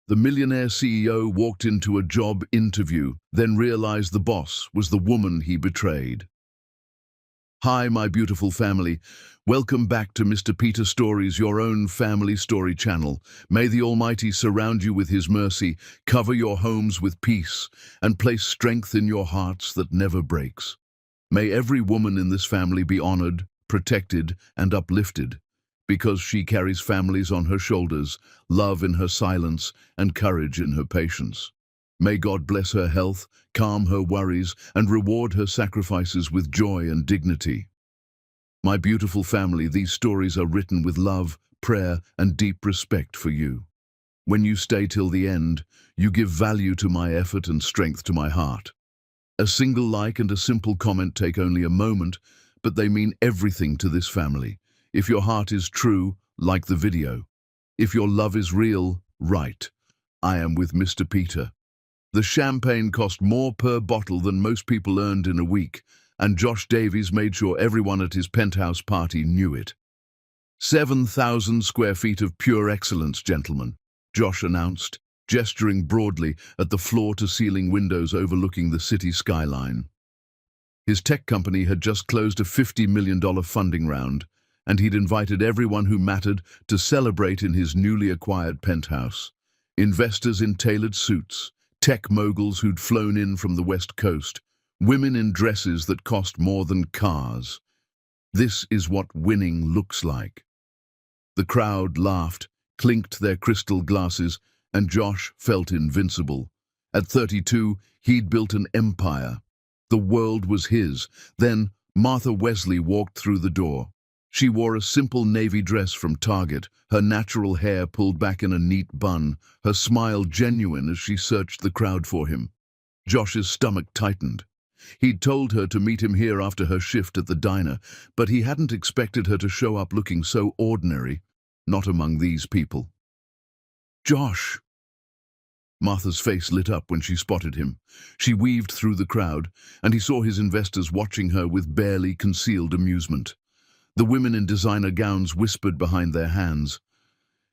The millionaire CEO walked into a job interview, then realized the boss was the woman he betrayed. Hi, my beautiful family. Welcome back to Mr. Peter Stories, your own family story channel. May the Almighty surround you with His mercy, cover your homes with peace, and place strength in your hearts that never breaks. May every woman in this family be honored, protected, and uplifted, because she carries families on her shoulders, love in her silence, and courage in her patience. May God bless her health, calm her worries, and reward her sacrifices with joy and dignity. My beautiful family, these stories are written with love, prayer, and deep respect for you. When you stay till the end, you give value to my effort and strength to my heart. A single like and a simple comment take only a moment, but they mean everything to this family. If your heart is true, like the video. If your love is real, write, "I am with Mr. Peter." The champagne cost more per bottle than most people earned in a week, and Josh Davies made sure everyone at his penthouse party knew it. 7,000 square feet of pure excellence, gentlemen, Josh announced, gesturing broadly at the floor-to-ceiling windows overlooking the city skyline. His tech company had just closed a $50 million funding round, and he'd invited everyone who mattered to celebrate in his newly acquired penthouse. Investors in tailored suits, tech moguls who'd flown in from the West Coast, women in dresses that cost more than cars. This is what winning looks like. The crowd laughed, clinked their crystal glasses, and Josh felt invincible. At 32, he'd built an empire. The world was his. Then Martha Wesley walked through the door. She wore a simple navy dress from Target, her natural hair pulled back in a neat bun, her smile genuine as she searched the crowd for him. Josh's stomach tightened. He'd told her to meet him here after her shift at the diner, but he hadn't expected her to show up looking so ordinary, not among these people. "Josh!" Martha's face lit up when she spotted him. She weaved through the crowd, and he saw his investors watching her with barely concealed amusement. The women in designer gowns whispered behind their hands.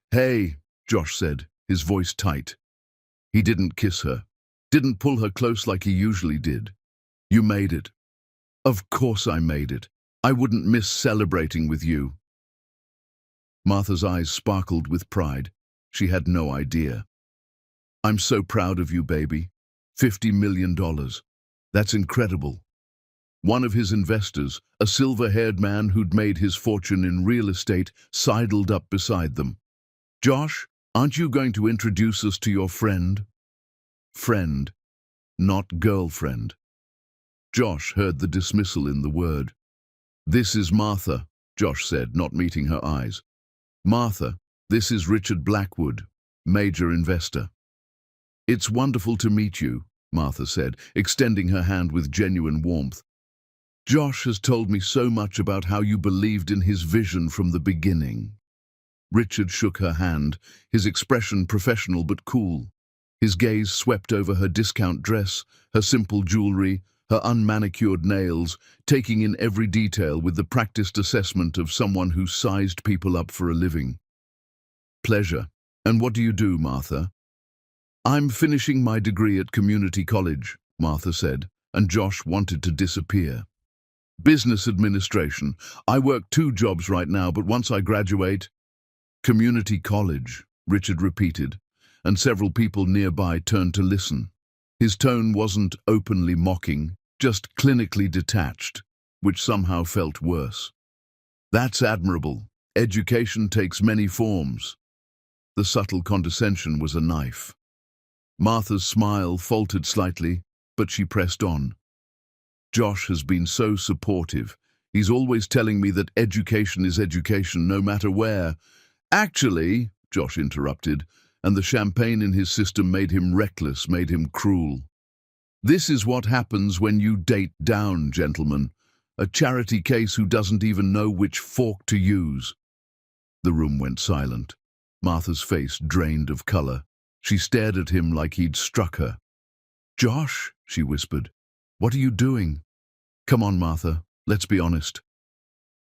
"Hey," Josh said, his voice tight. He didn't kiss her, didn't pull her close like he usually did. "You made it." "Of course I made it. I wouldn't miss celebrating with you." Martha's eyes sparkled with pride. She had no idea. "I'm so proud of you, baby. $50 million. That's incredible." One of his investors, a silver-haired man who'd made his fortune in real estate, sidled up beside them. "Josh, aren't you going to introduce us to your friend?" Friend, not girlfriend. Josh heard the dismissal in the word. "This is Martha," Josh said, not meeting her eyes. "Martha, this is Richard Blackwood, major investor." "It's wonderful to meet you," Martha said, extending her hand with genuine warmth. "Josh has told me so much about how you believed in his vision from the beginning." Richard shook her hand, his expression professional but cool. His gaze swept over her discount dress, her simple jewelry, her unmanicured nails, taking in every detail with the practiced assessment of someone who sized people up for a living. "Pleasure. And what do you do, Martha?" "I'm finishing my degree at community college," Martha said, and Josh wanted to disappear. "Business administration. I work 2 jobs right now, but once I graduate—" "Community college," Richard repeated, and several people nearby turned to listen. His tone wasn't openly mocking, just clinically detached, which somehow felt worse. "That's admirable. Education takes many forms." The subtle condescension was a knife. Martha's smile faltered slightly, but she pressed on. "Josh has been so supportive. He's always telling me that education is education, no matter where." "Actually," Josh interrupted, and the champagne in his system made him reckless, made him cruel. "This is what happens when you date down, gentlemen. A charity case who doesn't even know which fork to use." The room went silent. Martha's face drained of color. She stared at him like he'd struck her. "Josh," she whispered, "what are you doing?" "Come on, Martha, let's be honest."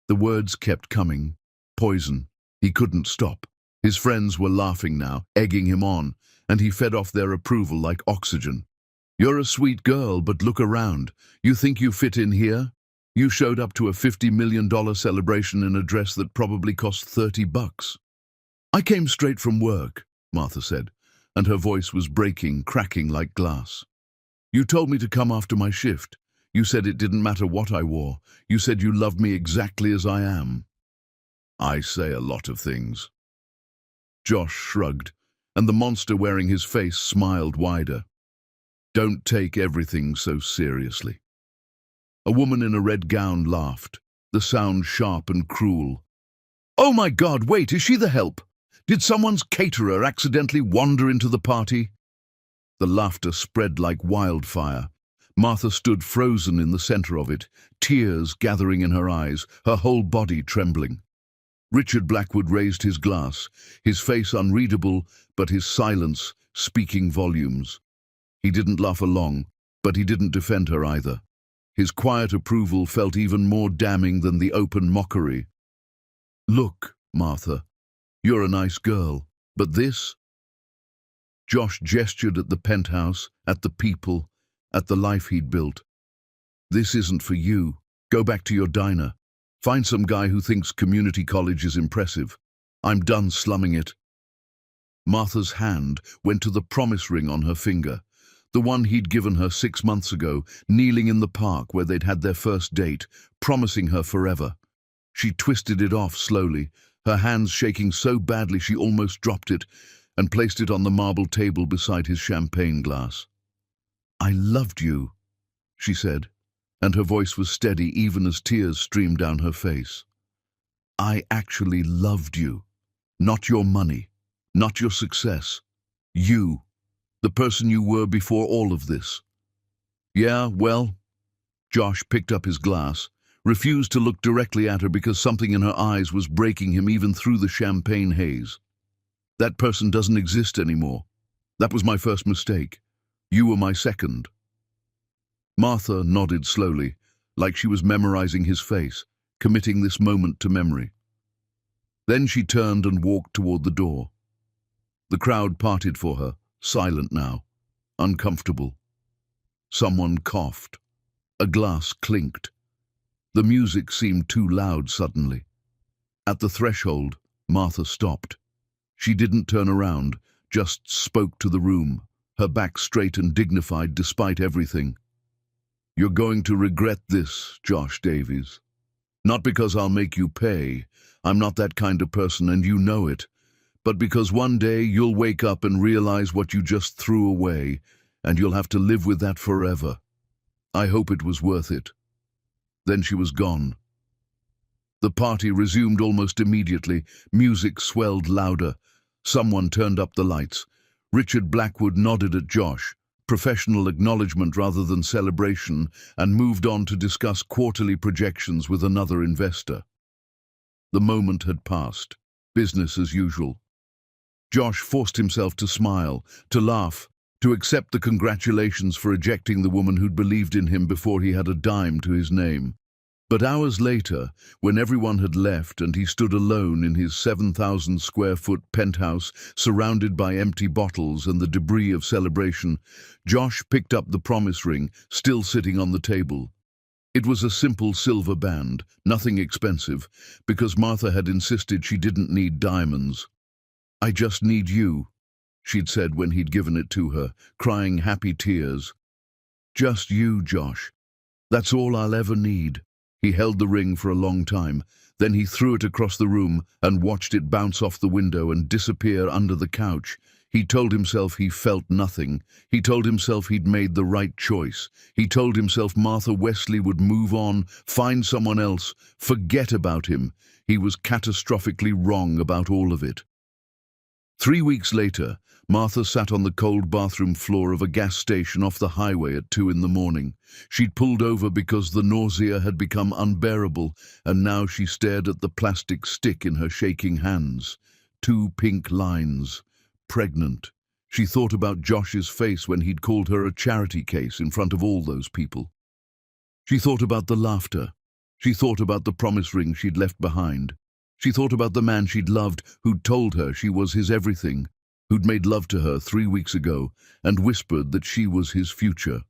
The words kept coming. Poison. He couldn't stop. His friends were laughing now, egging him on. and he fed off their approval like oxygen. "You're a sweet girl, but look around. You think you fit in here? You showed up to a $50 million celebration in a dress that probably cost $30. "I came straight from work," Martha said, and her voice was breaking, cracking like glass. "You told me to come after my shift. You said it didn't matter what I wore. You said you loved me exactly as I am." "I say a lot of things." Josh shrugged, and the monster wearing his face smiled wider. "Don't take everything so seriously." A woman in a red gown laughed, the sound sharp and cruel. "Oh my God, wait, is she the help? Did someone's caterer accidentally wander into the party?" The laughter spread like wildfire. Martha stood frozen in the center of it, tears gathering in her eyes, her whole body trembling. Richard Blackwood raised his glass, his face unreadable, but his silence speaking volumes. He didn't laugh along, but he didn't defend her either. His quiet approval felt even more damning than the open mockery. "Look, Martha, you're a nice girl, but this?" Josh gestured at the penthouse, at the people, at the life he'd built. "This isn't for you. Go back to your diner. Find some guy who thinks community college is impressive. I'm done slumming it." Martha's hand went to the promise ring on her finger, the one he'd given her 6 months ago, kneeling in the park where they'd had their first date, promising her forever. She twisted it off slowly, her hands shaking so badly she almost dropped it, and placed it on the marble table beside his champagne glass. "I loved you," she said, and her voice was steady even as tears streamed down her face. "I actually loved you. Not your money, not your success. You, the person you were before all of this." "Yeah, well," Josh picked up his glass, refused to look directly at her because something in her eyes was breaking him even through the champagne haze. "That person doesn't exist anymore. That was my first mistake. You were my second." Martha nodded slowly, like she was memorizing his face, committing this moment to memory. Then she turned and walked toward the door. The crowd parted for her, silent now, uncomfortable. Someone coughed. A glass clinked. The music seemed too loud suddenly. At the threshold, Martha stopped. She didn't turn around, just spoke to the room, her back straight and dignified despite everything. "You're going to regret this, Josh Davies. Not because I'll make you pay. I'm not that kind of person and you know it. But because one day you'll wake up and realize what you just threw away, and you'll have to live with that forever. I hope it was worth it." Then she was gone. The party resumed almost immediately. Music swelled louder. Someone turned up the lights. Richard Blackwood nodded at Josh, professional acknowledgement rather than celebration, and moved on to discuss quarterly projections with another investor. The moment had passed. Business as usual. Josh forced himself to smile, to laugh, to accept the congratulations for ejecting the woman who'd believed in him before he had a dime to his name. But hours later, when everyone had left and he stood alone in his 7,000-square-foot penthouse, surrounded by empty bottles and the debris of celebration, Josh picked up the promise ring, still sitting on the table. It was a simple silver band, nothing expensive, because Martha had insisted she didn't need diamonds. "I just need you," she'd said when he'd given it to her, crying happy tears. "Just you, Josh. That's all I'll ever need." He held the ring for a long time, then he threw it across the room and watched it bounce off the window and disappear under the couch. He told himself he felt nothing. He told himself he'd made the right choice. He told himself Martha Wesley would move on, find someone else, forget about him. He was catastrophically wrong about all of it. 3 weeks later, Martha sat on the cold bathroom floor of a gas station off the highway at 2 in the morning. She'd pulled over because the nausea had become unbearable, and now she stared at the plastic stick in her shaking hands. 2 pink lines. Pregnant. She thought about Josh's face when he'd called her a charity case in front of all those people. She thought about the laughter. She thought about the promise ring she'd left behind. She thought about the man she'd loved, who'd told her she was his everything, who'd made love to her 3 weeks ago and whispered that she was his future.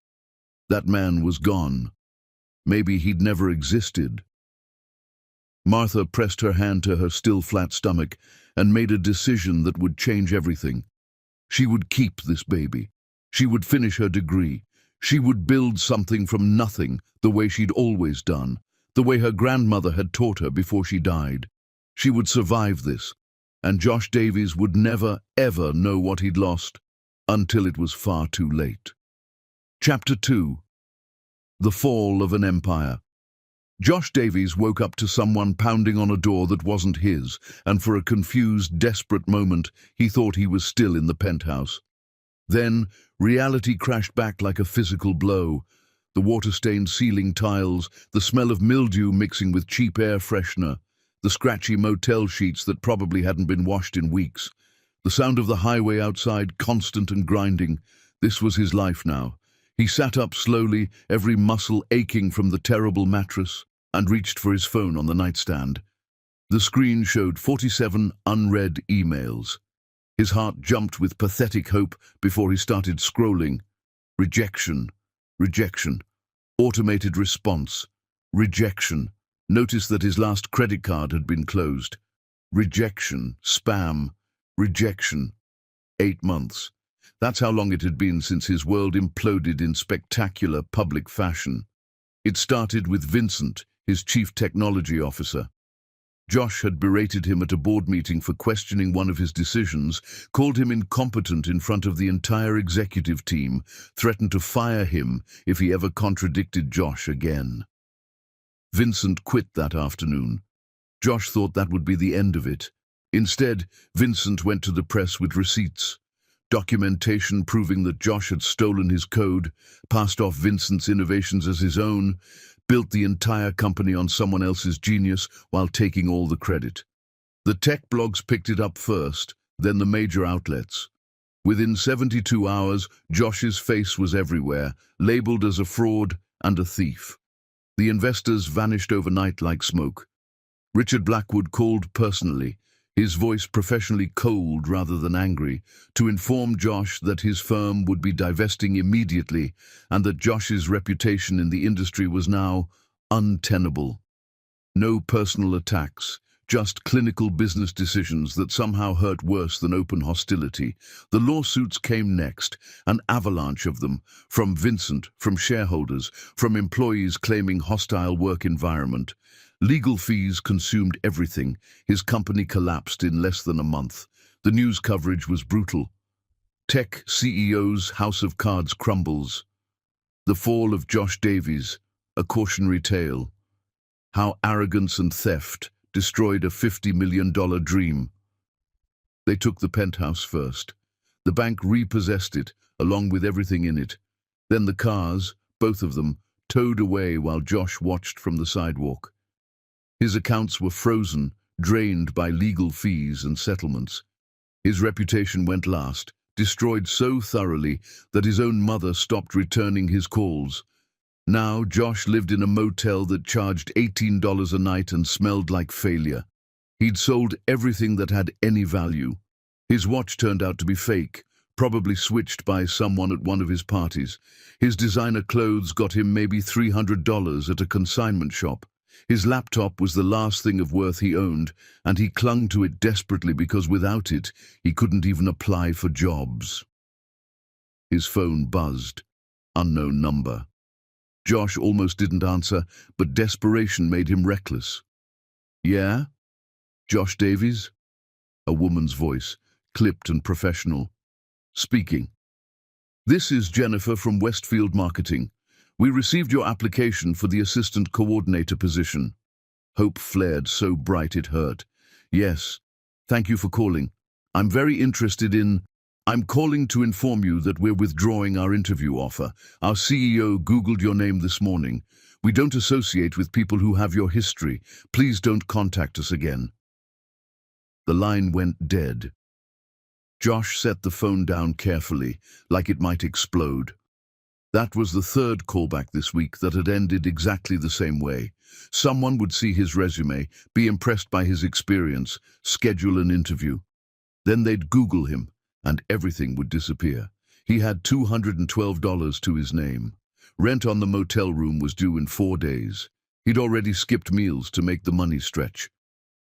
That man was gone. Maybe he'd never existed. Martha pressed her hand to her still flat stomach and made a decision that would change everything. She would keep this baby. She would finish her degree. She would build something from nothing, the way she'd always done, the way her grandmother had taught her before she died. She would survive this, and Josh Davies would never, ever know what he'd lost until it was far too late. Chapter 2. The Fall of an Empire. Josh Davies woke up to someone pounding on a door that wasn't his, and for a confused, desperate moment, he thought he was still in the penthouse. Then, reality crashed back like a physical blow. The water-stained ceiling tiles, the smell of mildew mixing with cheap air freshener, the scratchy motel sheets that probably hadn't been washed in weeks, the sound of the highway outside, constant and grinding. This was his life now. He sat up slowly, every muscle aching from the terrible mattress, and reached for his phone on the nightstand. The screen showed 47 unread emails. His heart jumped with pathetic hope before he started scrolling. Rejection. Rejection. Automated response. Rejection. Notice that his last credit card had been closed. Rejection. Spam. Rejection. 8 months. That's how long it had been since his world imploded in spectacular public fashion. It started with Vincent, his chief technology officer. Josh had berated him at a board meeting for questioning one of his decisions, called him incompetent in front of the entire executive team, threatened to fire him if he ever contradicted Josh again. Vincent quit that afternoon. Josh thought that would be the end of it. Instead, Vincent went to the press with receipts. Documentation proving that Josh had stolen his code, passed off Vincent's innovations as his own, built the entire company on someone else's genius while taking all the credit. The tech blogs picked it up first, then the major outlets. Within 72 hours, Josh's face was everywhere, labeled as a fraud and a thief. The investors vanished overnight like smoke. Richard Blackwood called personally, his voice professionally cold rather than angry, to inform Josh that his firm would be divesting immediately and that Josh's reputation in the industry was now untenable. No personal attacks, just clinical business decisions that somehow hurt worse than open hostility. The lawsuits came next, an avalanche of them, from Vincent, from shareholders, from employees claiming hostile work environment. Legal fees consumed everything. His company collapsed in less than a month. The news coverage was brutal. Tech CEO's house of cards crumbles. The fall of Josh Davies, a cautionary tale. How arrogance and theft destroyed a $50 million dream. They took the penthouse first. The bank repossessed it, along with everything in it. Then the cars, both of them, towed away while Josh watched from the sidewalk. His accounts were frozen, drained by legal fees and settlements. His reputation went last, destroyed so thoroughly that his own mother stopped returning his calls. Now Josh lived in a motel that charged $18 a night and smelled like failure. He'd sold everything that had any value. His watch turned out to be fake, probably switched by someone at one of his parties. His designer clothes got him maybe $300 at a consignment shop. His laptop was the last thing of worth he owned, and he clung to it desperately because without it, he couldn't even apply for jobs. His phone buzzed. Unknown number. Josh almost didn't answer, but desperation made him reckless. Yeah? Josh Davies? A woman's voice, clipped and professional. Speaking. This is Jennifer from Westfield Marketing. We received your application for the assistant coordinator position. Hope flared so bright it hurt. Yes, thank you for calling. I'm very interested in... I'm calling to inform you that we're withdrawing our interview offer. Our CEO Googled your name this morning. We don't associate with people who have your history. Please don't contact us again. The line went dead. Josh set the phone down carefully, like it might explode. That was the third callback this week that had ended exactly the same way. Someone would see his resume, be impressed by his experience, schedule an interview. Then they'd Google him, and everything would disappear. He had $212 to his name. Rent on the motel room was due in 4 days. He'd already skipped meals to make the money stretch.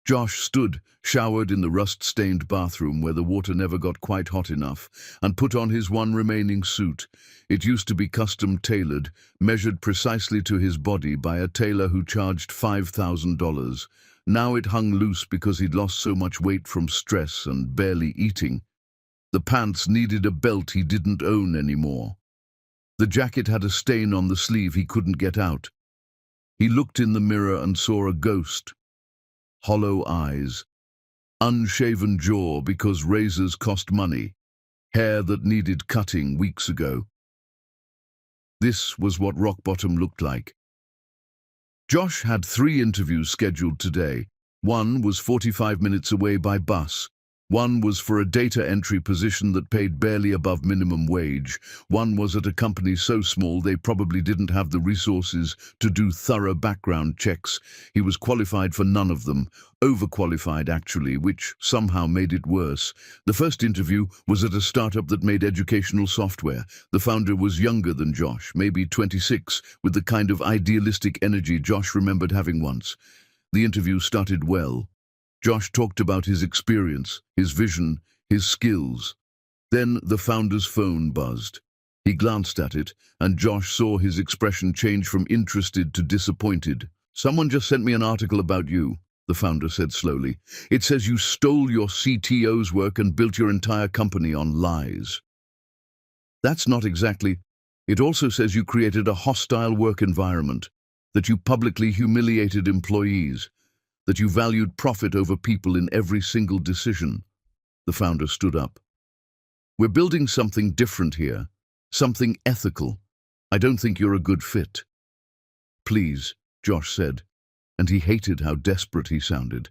Josh stood, showered in the rust-stained bathroom where the water never got quite hot enough, and put on his one remaining suit. It used to be custom-tailored, measured precisely to his body by a tailor who charged $5,000. Now it hung loose because he'd lost so much weight from stress and barely eating. The pants needed a belt he didn't own anymore. The jacket had a stain on the sleeve he couldn't get out. He looked in the mirror and saw a ghost. Hollow eyes, unshaven jaw because razors cost money, hair that needed cutting weeks ago. This was what rock bottom looked like. Josh had 3 interviews scheduled today. One was 45 minutes away by bus. One was for a data entry position that paid barely above minimum wage. One was at a company so small they probably didn't have the resources to do thorough background checks. He was qualified for none of them, overqualified actually, which somehow made it worse. The first interview was at a startup that made educational software. The founder was younger than Josh, maybe 26, with the kind of idealistic energy Josh remembered having once. The interview started well. Josh talked about his experience, his vision, his skills. Then the founder's phone buzzed. He glanced at it, and Josh saw his expression change from interested to disappointed. "Someone just sent me an article about you," the founder said slowly. "It says you stole your CTO's work and built your entire company on lies." "That's not exactly. It also says you created a hostile work environment, that you publicly humiliated employees, that you valued profit over people in every single decision." The founder stood up. "We're building something different here, something ethical. I don't think you're a good fit." "Please," Josh said, and he hated how desperate he sounded.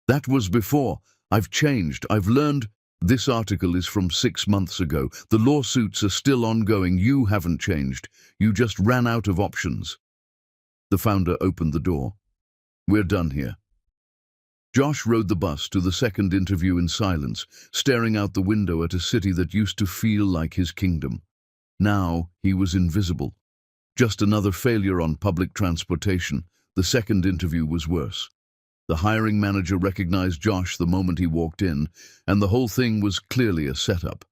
"That was before. I've changed. I've learned." "This article is from 6 months ago. The lawsuits are still ongoing. You haven't changed. You just ran out of options." The founder opened the door. "We're done here." Josh rode the bus to the second interview in silence, staring out the window at a city that used to feel like his kingdom. Now he was invisible. Just another failure on public transportation. The second interview was worse. The hiring manager recognized Josh the moment he walked in, and the whole thing was clearly a setup.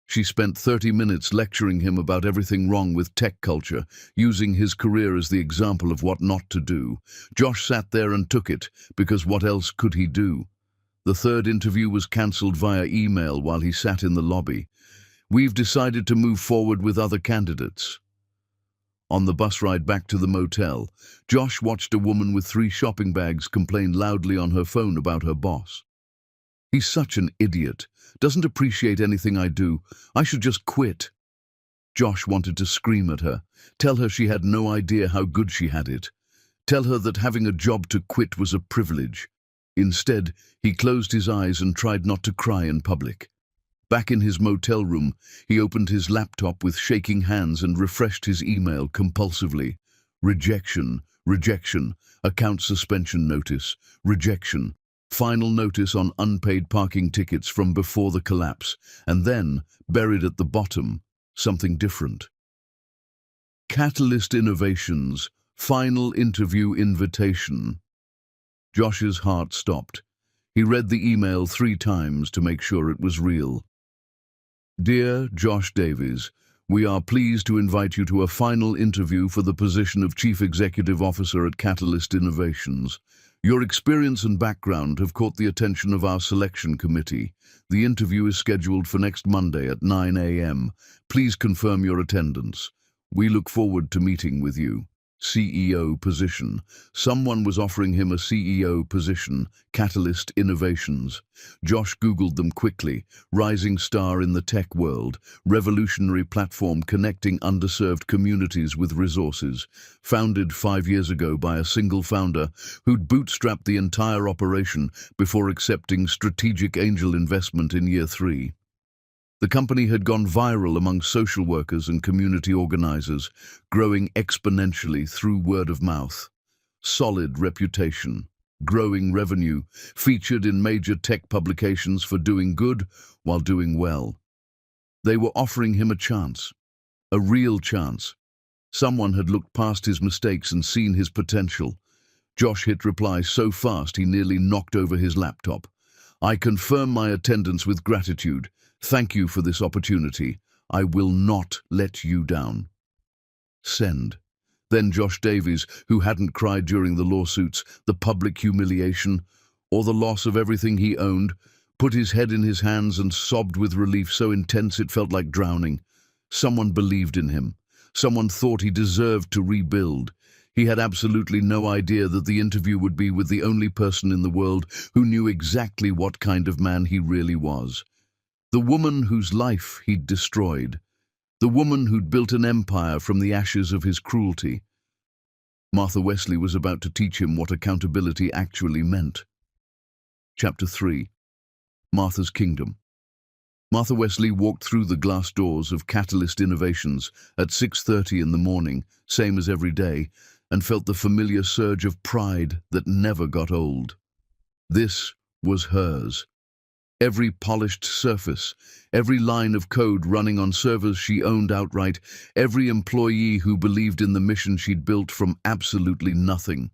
She spent 30 minutes lecturing him about everything wrong with tech culture, using his career as the example of what not to do. Josh sat there and took it, because what else could he do? The third interview was cancelled via email while he sat in the lobby. "We've decided to move forward with other candidates." On the bus ride back to the motel, Josh watched a woman with 3 shopping bags complain loudly on her phone about her boss. "He's such an idiot. Doesn't appreciate anything I do. I should just quit." Josh wanted to scream at her, tell her she had no idea how good she had it, tell her that having a job to quit was a privilege. Instead, he closed his eyes and tried not to cry in public. Back in his motel room, he opened his laptop with shaking hands and refreshed his email compulsively. Rejection, rejection, account suspension notice, rejection. Final notice on unpaid parking tickets from before the collapse, and then, buried at the bottom, something different. Catalyst Innovations, final interview invitation. Josh's heart stopped. He read the email 3 times to make sure it was real. "Dear Josh Davies, we are pleased to invite you to a final interview for the position of Chief Executive Officer at Catalyst Innovations. Your experience and background have caught the attention of our selection committee. The interview is scheduled for next Monday at 9 a.m. Please confirm your attendance. We look forward to meeting with you." CEO position. Someone was offering him a CEO position, Catalyst Innovations. Josh Googled them quickly. Rising star in the tech world, revolutionary platform connecting underserved communities with resources. Founded 5 years ago by a single founder who'd bootstrapped the entire operation before accepting strategic angel investment in year 3. The company had gone viral among social workers and community organizers, growing exponentially through word of mouth. Solid reputation, growing revenue, featured in major tech publications for doing good while doing well. They were offering him a chance, a real chance. Someone had looked past his mistakes and seen his potential. Josh hit reply so fast he nearly knocked over his laptop. "I confirm my attendance with gratitude. Thank you for this opportunity. I will not let you down." Send. Then Josh Davies, who hadn't cried during the lawsuits, the public humiliation, or the loss of everything he owned, put his head in his hands and sobbed with relief so intense it felt like drowning. Someone believed in him. Someone thought he deserved to rebuild. He had absolutely no idea that the interview would be with the only person in the world who knew exactly what kind of man he really was. The woman whose life he'd destroyed. The woman who'd built an empire from the ashes of his cruelty. Martha Wesley was about to teach him what accountability actually meant. Chapter 3. Martha's Kingdom. Martha Wesley walked through the glass doors of Catalyst Innovations at 6:30 in the morning, same as every day, and felt the familiar surge of pride that never got old. This was hers. Every polished surface, every line of code running on servers she owned outright, every employee who believed in the mission she'd built from absolutely nothing.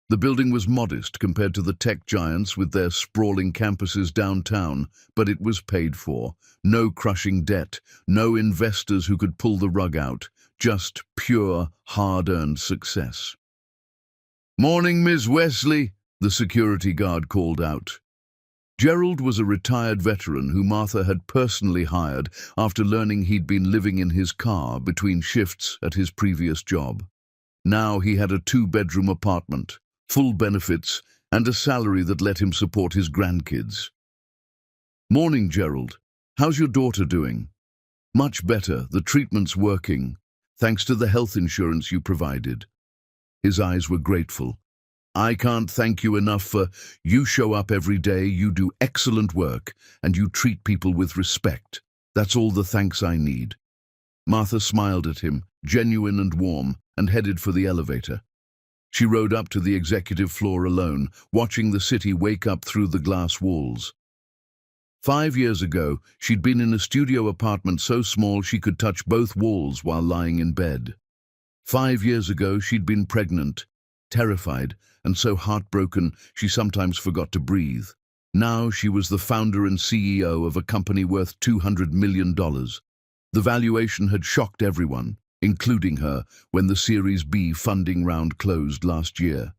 The building was modest compared to the tech giants with their sprawling campuses downtown, but it was paid for. No crushing debt, no investors who could pull the rug out, just pure, hard-earned success. "Morning, Ms. Wesley," the security guard called out. Gerald was a retired veteran who Martha had personally hired after learning he'd been living in his car between shifts at his previous job. Now he had a 2-bedroom apartment, full benefits, and a salary that let him support his grandkids. "Morning, Gerald. How's your daughter doing?" "Much better. The treatment's working, thanks to the health insurance you provided." His eyes were grateful. "I can't thank you enough for you show up every day, you do excellent work, and you treat people with respect. That's all the thanks I need." Martha smiled at him, genuine and warm, and headed for the elevator. She rode up to the executive floor alone, watching the city wake up through the glass walls. 5 years ago, she'd been in a studio apartment so small she could touch both walls while lying in bed. 5 years ago, she'd been pregnant, terrified, and so heartbroken she sometimes forgot to breathe. Now she was the founder and CEO of a company worth $200 million. The valuation had shocked everyone, including her, when the Series B funding round closed last year.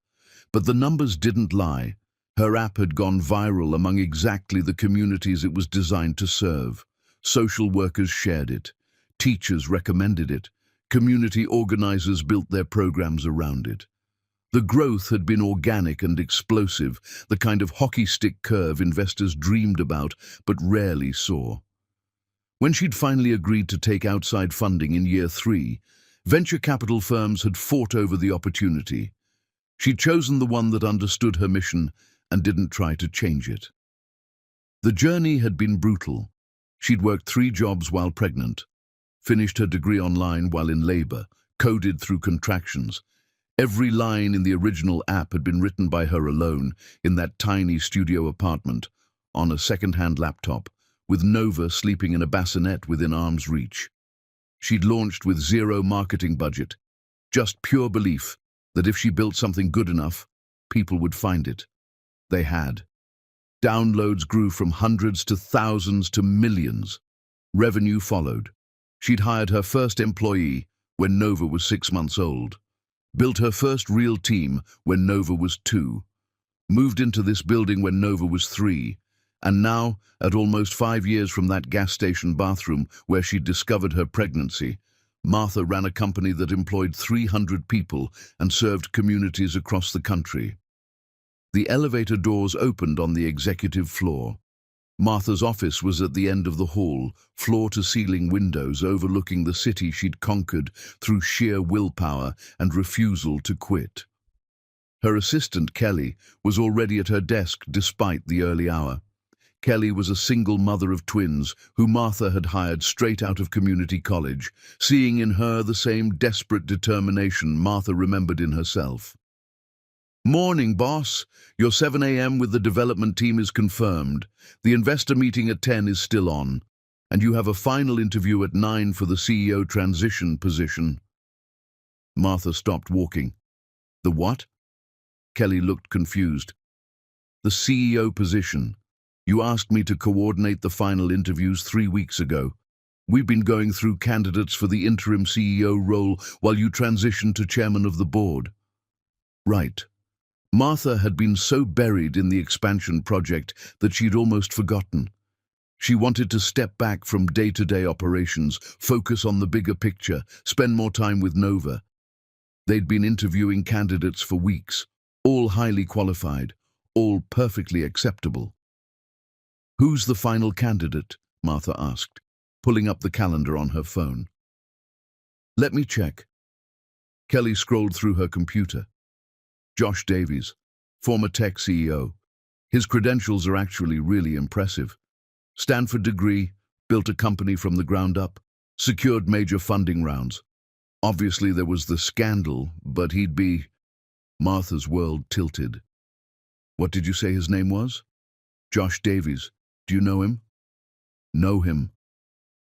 But the numbers didn't lie. Her app had gone viral among exactly the communities it was designed to serve. Social workers shared it. Teachers recommended it. Community organizers built their programs around it. The growth had been organic and explosive, the kind of hockey stick curve investors dreamed about but rarely saw. When she'd finally agreed to take outside funding in year 3, venture capital firms had fought over the opportunity. She'd chosen the one that understood her mission and didn't try to change it. The journey had been brutal. She'd worked 3 jobs while pregnant, finished her degree online while in labor, coded through contractions. Every line in the original app had been written by her alone, in that tiny studio apartment, on a second-hand laptop, with Nova sleeping in a bassinet within arm's reach. She'd launched with 0 marketing budget, just pure belief that if she built something good enough, people would find it. They had. Downloads grew from hundreds to thousands to millions. Revenue followed. She'd hired her first employee when Nova was 6 months old. Built her first real team when Nova was 2. Moved into this building when Nova was 3. And now, at almost 5 years from that gas station bathroom where she'd discovered her pregnancy, Martha ran a company that employed 300 people and served communities across the country. The elevator doors opened on the executive floor. Martha's office was at the end of the hall, floor-to-ceiling windows overlooking the city she'd conquered through sheer willpower and refusal to quit. Her assistant, Kelly, was already at her desk despite the early hour. Kelly was a single mother of twins who Martha had hired straight out of community college, seeing in her the same desperate determination Martha remembered in herself. "Morning, boss. Your 7 a.m. with the development team is confirmed. The investor meeting at 10 is still on." and you have a final interview at 9 for the CEO transition position." Martha stopped walking. "The what?" Kelly looked confused. "The CEO position. You asked me to coordinate the final interviews 3 weeks ago. We've been going through candidates for the interim CEO role while you transitioned to chairman of the board." Right. Martha had been so buried in the expansion project that she'd almost forgotten. She wanted to step back from day-to-day operations, focus on the bigger picture, spend more time with Nova. They'd been interviewing candidates for weeks, all highly qualified, all perfectly acceptable. "Who's the final candidate?" Martha asked, pulling up the calendar on her phone. "Let me check." Kelly scrolled through her computer. Josh Davies, former tech CEO. His credentials are actually really impressive. Stanford degree, built a company from the ground up, secured major funding rounds. Obviously there was the scandal, but he'd be... Martha's world tilted. "What did you say his name was?" "Josh Davies. Do you know him?" "Know him."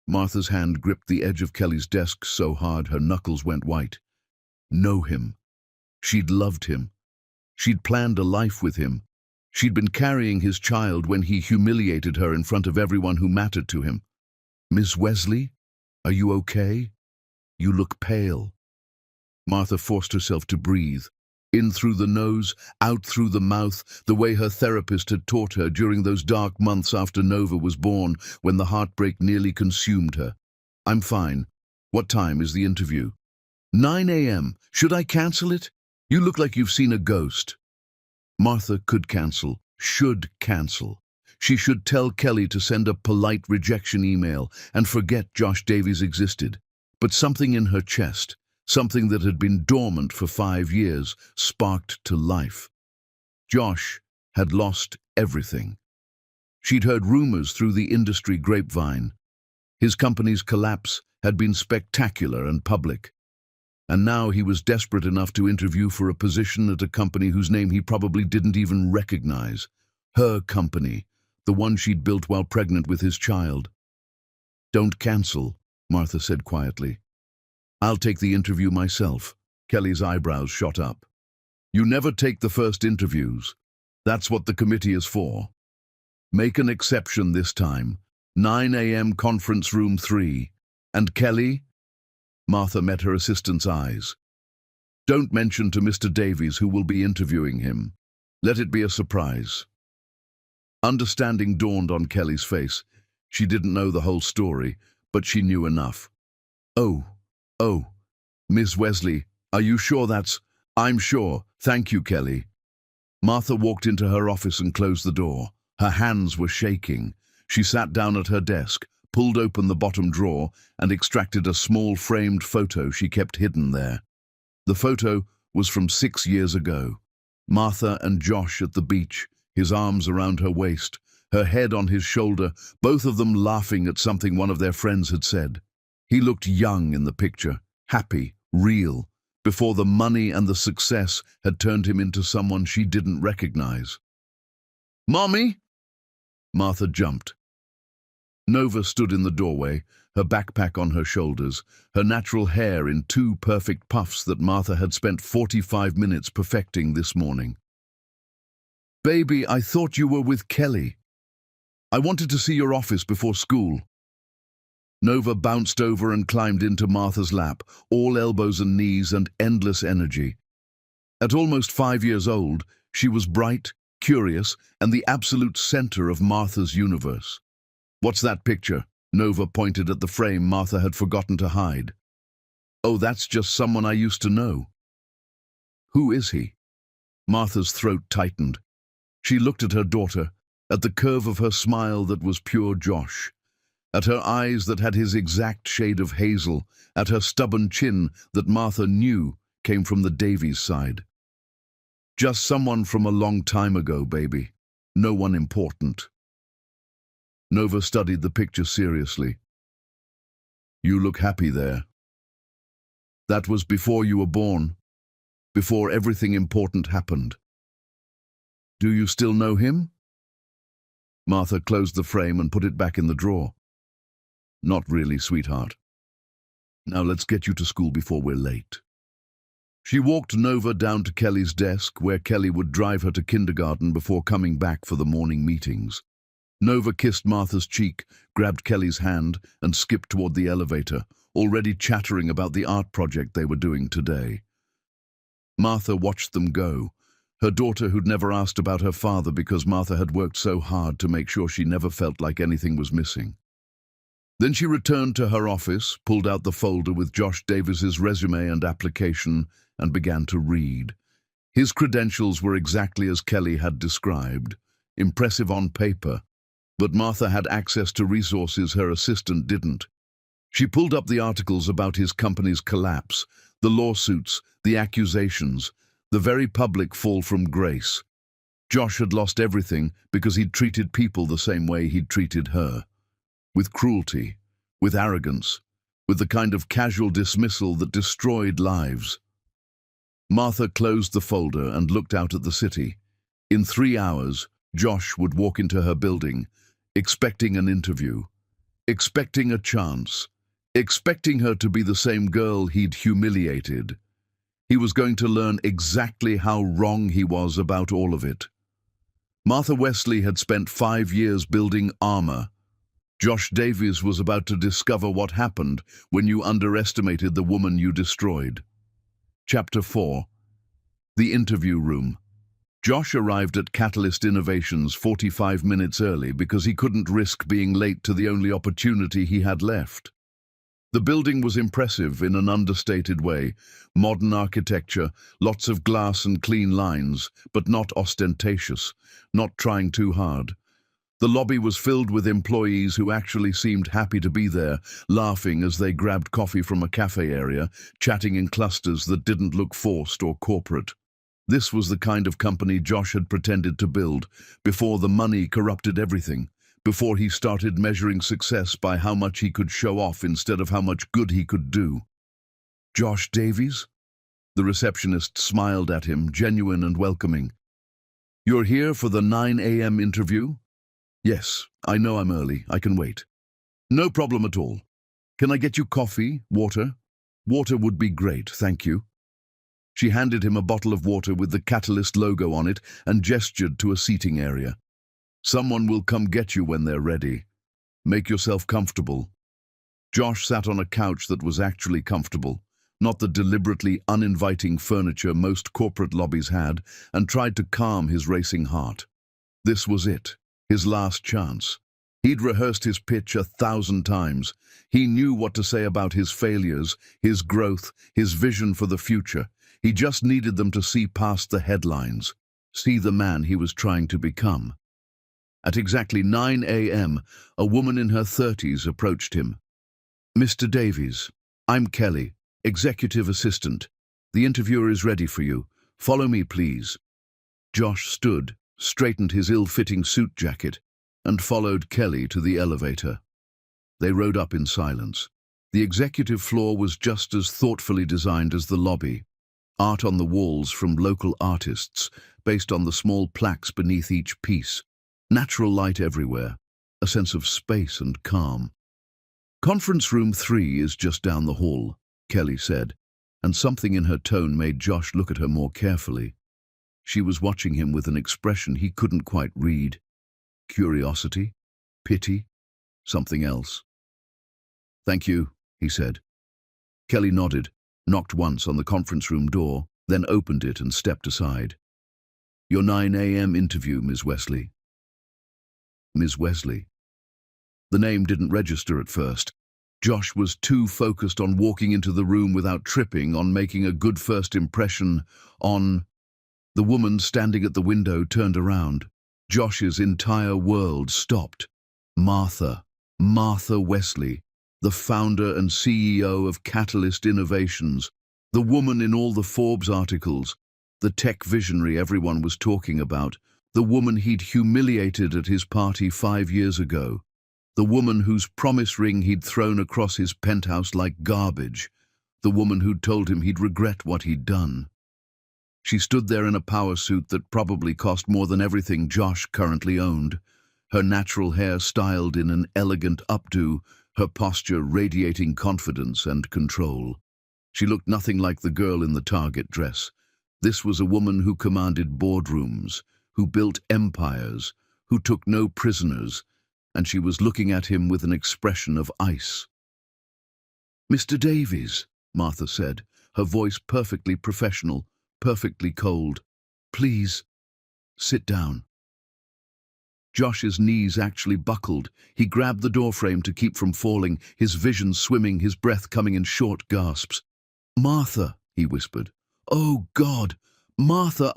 Martha's hand gripped the edge of Kelly's desk so hard her knuckles went white. Know him. She'd loved him. She'd planned a life with him. She'd been carrying his child when he humiliated her in front of everyone who mattered to him. "Miss Wesley, are you okay? You look pale." Martha forced herself to breathe. In through the nose, out through the mouth, the way her therapist had taught her during those dark months after Nova was born, when the heartbreak nearly consumed her. "I'm fine. What time is the interview?" 9 a.m. Should I cancel it? You look like you've seen a ghost." Martha could cancel, should cancel. She should tell Kelly to send a polite rejection email and forget Josh Davies existed. But something in her chest, something that had been dormant for 5 years, sparked to life. Josh had lost everything. She'd heard rumors through the industry grapevine. His company's collapse had been spectacular and public. And now he was desperate enough to interview for a position at a company whose name he probably didn't even recognize. Her company, the one she'd built while pregnant with his child. "Don't cancel," Martha said quietly. "I'll take the interview myself." Kelly's eyebrows shot up. "You never take the first interviews. That's what the committee is for. Make an exception this time. 9 a.m. conference room 3. And Kelly?" Martha met her assistant's eyes. "Don't mention to Mr. Davies who will be interviewing him. Let it be a surprise." Understanding dawned on Kelly's face. She didn't know the whole story, but she knew enough. Oh, Miss Wesley, are you sure that's... "I'm sure. Thank you, Kelly." Martha walked into her office and closed the door. Her hands were shaking. She sat down at her desk, pulled open the bottom drawer, and extracted a small framed photo she kept hidden there. The photo was from 6 years ago. Martha and Josh at the beach, his arms around her waist, her head on his shoulder, both of them laughing at something one of their friends had said. He looked young in the picture, happy, real, before the money and the success had turned him into someone she didn't recognize. "Mommy!" Martha jumped. Nova stood in the doorway, her backpack on her shoulders, her natural hair in 2 perfect puffs that Martha had spent 45 minutes perfecting this morning. "Baby, I thought you were with Kelly. I wanted to see your office before school." Nova bounced over and climbed into Martha's lap, all elbows and knees and endless energy. At almost 5 years old, she was bright, curious, and the absolute center of Martha's universe. "What's that picture?" Nova pointed at the frame Martha had forgotten to hide. "Oh, that's just someone I used to know." "Who is he?" Martha's throat tightened. She looked at her daughter, at the curve of her smile that was pure Josh, at her eyes that had his exact shade of hazel, at her stubborn chin that Martha knew came from the Davies side. "Just someone from a long time ago, baby. No one important." Nova studied the picture seriously. "You look happy there. That was before you were born, before everything important happened. Do you still know him?" Martha closed the frame and put it back in the drawer. Not really, sweetheart. Now let's get you to school before we're late. She walked Nova down to Kelly's desk, where Kelly would drive her to kindergarten before coming back for the morning meetings. Nova kissed Martha's cheek, grabbed Kelly's hand, and skipped toward the elevator, already chattering about the art project they were doing today. Martha watched them go. Her daughter, who'd never asked about her father because Martha had worked so hard to make sure she never felt like anything was missing. Then she returned to her office, pulled out the folder with Josh Davis's resume and application, and began to read. His credentials were exactly as Kelly had described, impressive on paper, but Martha had access to resources her assistant didn't. She pulled up the articles about his company's collapse, the lawsuits, the accusations, the very public fall from grace. Josh had lost everything because he'd treated people the same way he'd treated her. With cruelty, with arrogance, with the kind of casual dismissal that destroyed lives. Martha closed the folder and looked out at the city. In 3 hours, Josh would walk into her building, expecting an interview, expecting a chance, expecting her to be the same girl he'd humiliated. He was going to learn exactly how wrong he was about all of it. Martha Wesley had spent 5 years building armor. Josh Davies was about to discover what happened when you underestimated the woman you destroyed. Chapter 4. The Interview Room. Josh arrived at Catalyst Innovations 45 minutes early because he couldn't risk being late to the only opportunity he had left. The building was impressive in an understated way. Modern architecture, lots of glass and clean lines, but not ostentatious, not trying too hard. The lobby was filled with employees who actually seemed happy to be there, laughing as they grabbed coffee from a cafe area, chatting in clusters that didn't look forced or corporate. This was the kind of company Josh had pretended to build, before the money corrupted everything, before he started measuring success by how much he could show off instead of how much good he could do. Josh Davies? The receptionist smiled at him, genuine and welcoming. You're here for the 9 a.m. interview? Yes, I know I'm early. I can wait. No problem at all. Can I get you coffee, water? Water would be great, thank you. She handed him a bottle of water with the Catalyst logo on it and gestured to a seating area. Someone will come get you when they're ready. Make yourself comfortable. Josh sat on a couch that was actually comfortable, not the deliberately uninviting furniture most corporate lobbies had, and tried to calm his racing heart. This was it. His last chance. He'd rehearsed his pitch 1,000 times. He knew what to say about his failures, his growth, his vision for the future. He just needed them to see past the headlines, see the man he was trying to become. At exactly 9 a.m., a woman in her 30s approached him. Mr. Davies, I'm Kelly, executive assistant. The interviewer is ready for you. Follow me, please. Josh stood, straightened his ill-fitting suit jacket, and followed Kelly to the elevator. They rode up in silence. The executive floor was just as thoughtfully designed as the lobby. Art on the walls from local artists, based on the small plaques beneath each piece. Natural light everywhere, a sense of space and calm. Conference room 3 is just down the hall, Kelly said, and something in her tone made Josh look at her more carefully. She was watching him with an expression he couldn't quite read. Curiosity? Pity? Something else? Thank you, he said. Kelly nodded, knocked once on the conference room door, then opened it and stepped aside. Your 9 a.m. interview, Ms. Wesley. Ms. Wesley. The name didn't register at first. Josh was too focused on walking into the room without tripping, on making a good first impression, on... The woman standing at the window turned around. Josh's entire world stopped. Martha Wesley, the founder and CEO of Catalyst Innovations, the woman in all the Forbes articles, the tech visionary everyone was talking about, the woman he'd humiliated at his party 5 years ago, the woman whose promise ring he'd thrown across his penthouse like garbage, the woman who'd told him he'd regret what he'd done. She stood there in a power suit that probably cost more than everything Josh currently owned, her natural hair styled in an elegant updo, her posture radiating confidence and control. She looked nothing like the girl in the Target dress. This was a woman who commanded boardrooms, who built empires, who took no prisoners, and she was looking at him with an expression of ice. "Mr. Davies," Martha said, her voice perfectly professional, perfectly cold. "Please, sit down." Josh's knees actually buckled. He grabbed the doorframe to keep from falling, his vision swimming, his breath coming in short gasps. "Martha," he whispered. "Oh, God, Martha,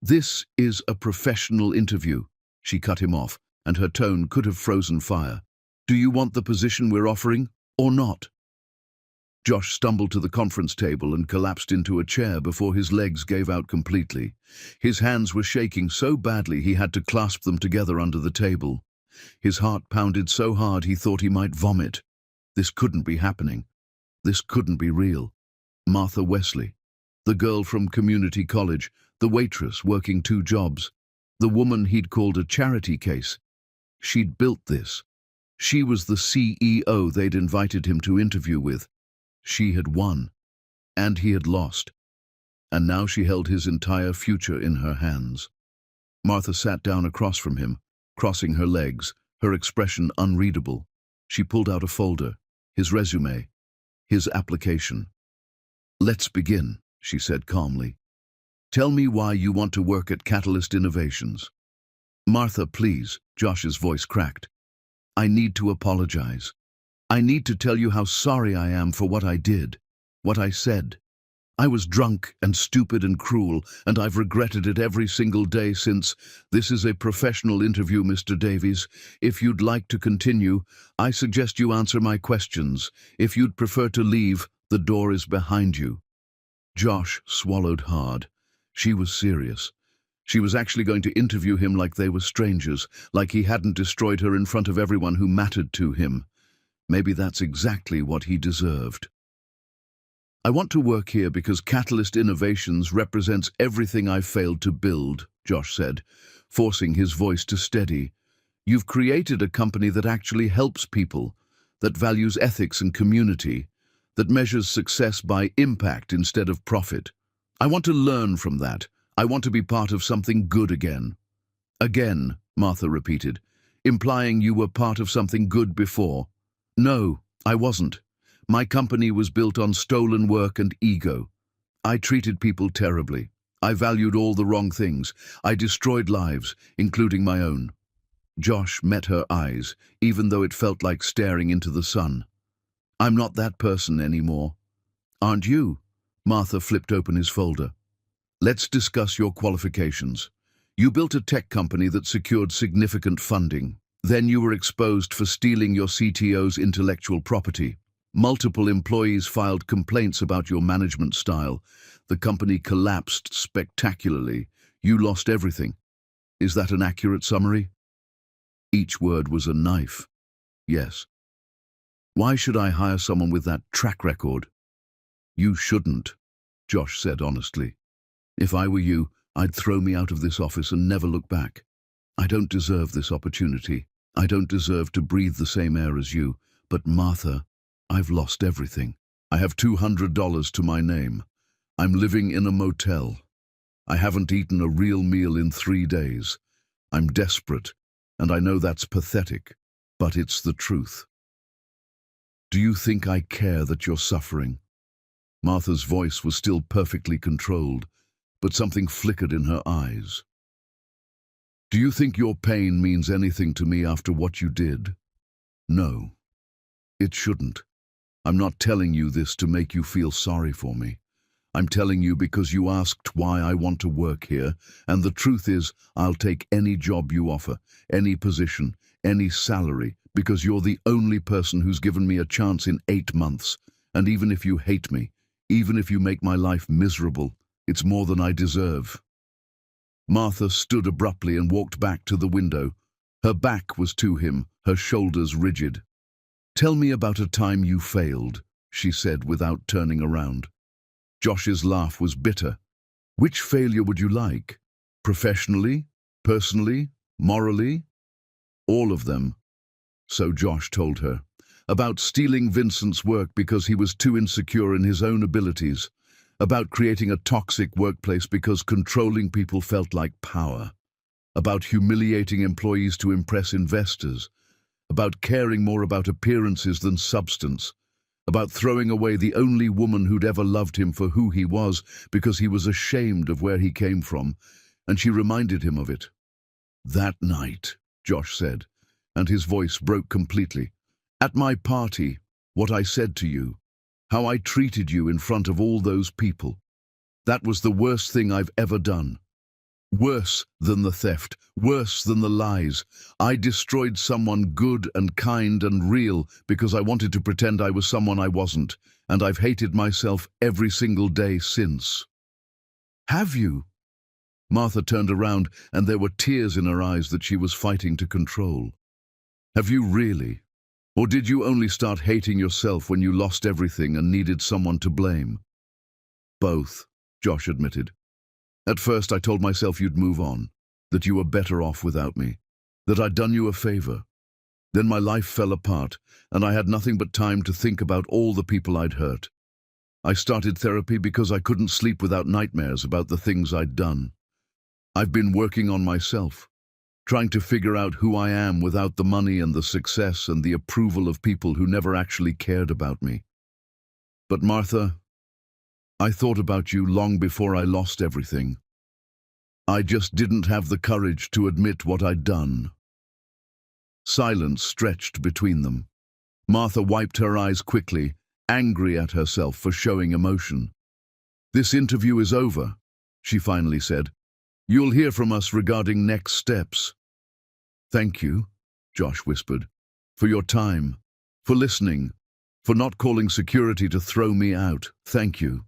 This is a professional interview." She cut him off, and her tone could have frozen fire. "Do you want the position we're offering, or not?" Josh stumbled to the conference table and collapsed into a chair before his legs gave out completely. His hands were shaking so badly he had to clasp them together under the table. His heart pounded so hard he thought he might vomit. This couldn't be happening. This couldn't be real. Martha Wesley, the girl from community college, the waitress working 2 jobs, the woman he'd called a charity case. She'd built this. She was the CEO they'd invited him to interview with. She had won, and he had lost, and now she held his entire future in her hands. Martha sat down across from him, crossing her legs, her expression unreadable. She pulled out a folder, his resume, his application. "Let's begin," she said calmly. "Tell me why you want to work at Catalyst Innovations." "Martha, please," Josh's voice cracked. "I need to apologize. I need to tell you how sorry I am for what I did, what I said. I was drunk and stupid and cruel, and I've regretted it every single day since. This is a professional interview, Mr. Davies. If you'd like to continue, I suggest you answer my questions. If you'd prefer to leave, the door is behind you." Josh swallowed hard. She was serious. She was actually going to interview him like they were strangers, like he hadn't destroyed her in front of everyone who mattered to him. Maybe that's exactly what he deserved. "I want to work here because Catalyst Innovations represents everything I failed to build," Josh said, forcing his voice to steady. "You've created a company that actually helps people, that values ethics and community, that measures success by impact instead of profit. I want to learn from that. I want to be part of something good again." "Again," Martha repeated, "implying you were part of something good before." "No, I wasn't. My company was built on stolen work and ego. I treated people terribly. I valued all the wrong things. I destroyed lives, including my own." Josh met her eyes, even though it felt like staring into the sun. "I'm not that person anymore." "Aren't you?" Martha flipped open his folder. "Let's discuss your qualifications. You built a tech company that secured significant funding. Then you were exposed for stealing your CTO's intellectual property. Multiple employees filed complaints about your management style. The company collapsed spectacularly. You lost everything. Is that an accurate summary?" Each word was a knife. "Yes." "Why should I hire someone with that track record?" "You shouldn't," Josh said honestly. "If I were you, I'd throw me out of this office and never look back. I don't deserve this opportunity. I don't deserve to breathe the same air as you. But Martha, I've lost everything. I have $200 to my name. I'm living in a motel. I haven't eaten a real meal in 3 days. I'm desperate, and I know that's pathetic, but it's the truth. Do you think I care that you're suffering?" Martha's voice was still perfectly controlled, but something flickered in her eyes. "Do you think your pain means anything to me after what you did?" "No, it shouldn't. I'm not telling you this to make you feel sorry for me. I'm telling you because you asked why I want to work here, and the truth is, I'll take any job you offer, any position, any salary, because you're the only person who's given me a chance in 8 months. And even if you hate me, even if you make my life miserable, it's more than I deserve." Martha stood abruptly and walked back to the window. Her back was to him, her shoulders rigid. "Tell me about a time you failed," she said without turning around. Josh's laugh was bitter. "Which failure would you like? Professionally? Personally? Morally?" "All of them." So Josh told her. about stealing Vincent's work because he was too insecure in his own abilities, about creating a toxic workplace because controlling people felt like power, about humiliating employees to impress investors, about caring more about appearances than substance, about throwing away the only woman who'd ever loved him for who he was because he was ashamed of where he came from, and she reminded him of it. "That night," Josh said, and his voice broke completely. "At my party, what I said to you, how I treated you in front of all those people. That was the worst thing I've ever done. Worse than the theft, worse than the lies. I destroyed someone good and kind and real because I wanted to pretend I was someone I wasn't, and I've hated myself every single day since." "Have you?" Martha turned around, and there were tears in her eyes that she was fighting to control. "Have you really? Or did you only start hating yourself when you lost everything and needed someone to blame?" "Both," Josh admitted. "At first I told myself you'd move on, that you were better off without me, that I'd done you a favor. Then my life fell apart, and I had nothing but time to think about all the people I'd hurt. I started therapy because I couldn't sleep without nightmares about the things I'd done. I've been working on myself, trying to figure out who I am without the money and the success and the approval of people who never actually cared about me. But Martha, I thought about you long before I lost everything. I just didn't have the courage to admit what I'd done." Silence stretched between them. Martha wiped her eyes quickly, angry at herself for showing emotion. "This interview is over," she finally said. "You'll hear from us regarding next steps." "Thank you," Josh whispered, "for your time, for listening, for not calling security to throw me out. Thank you."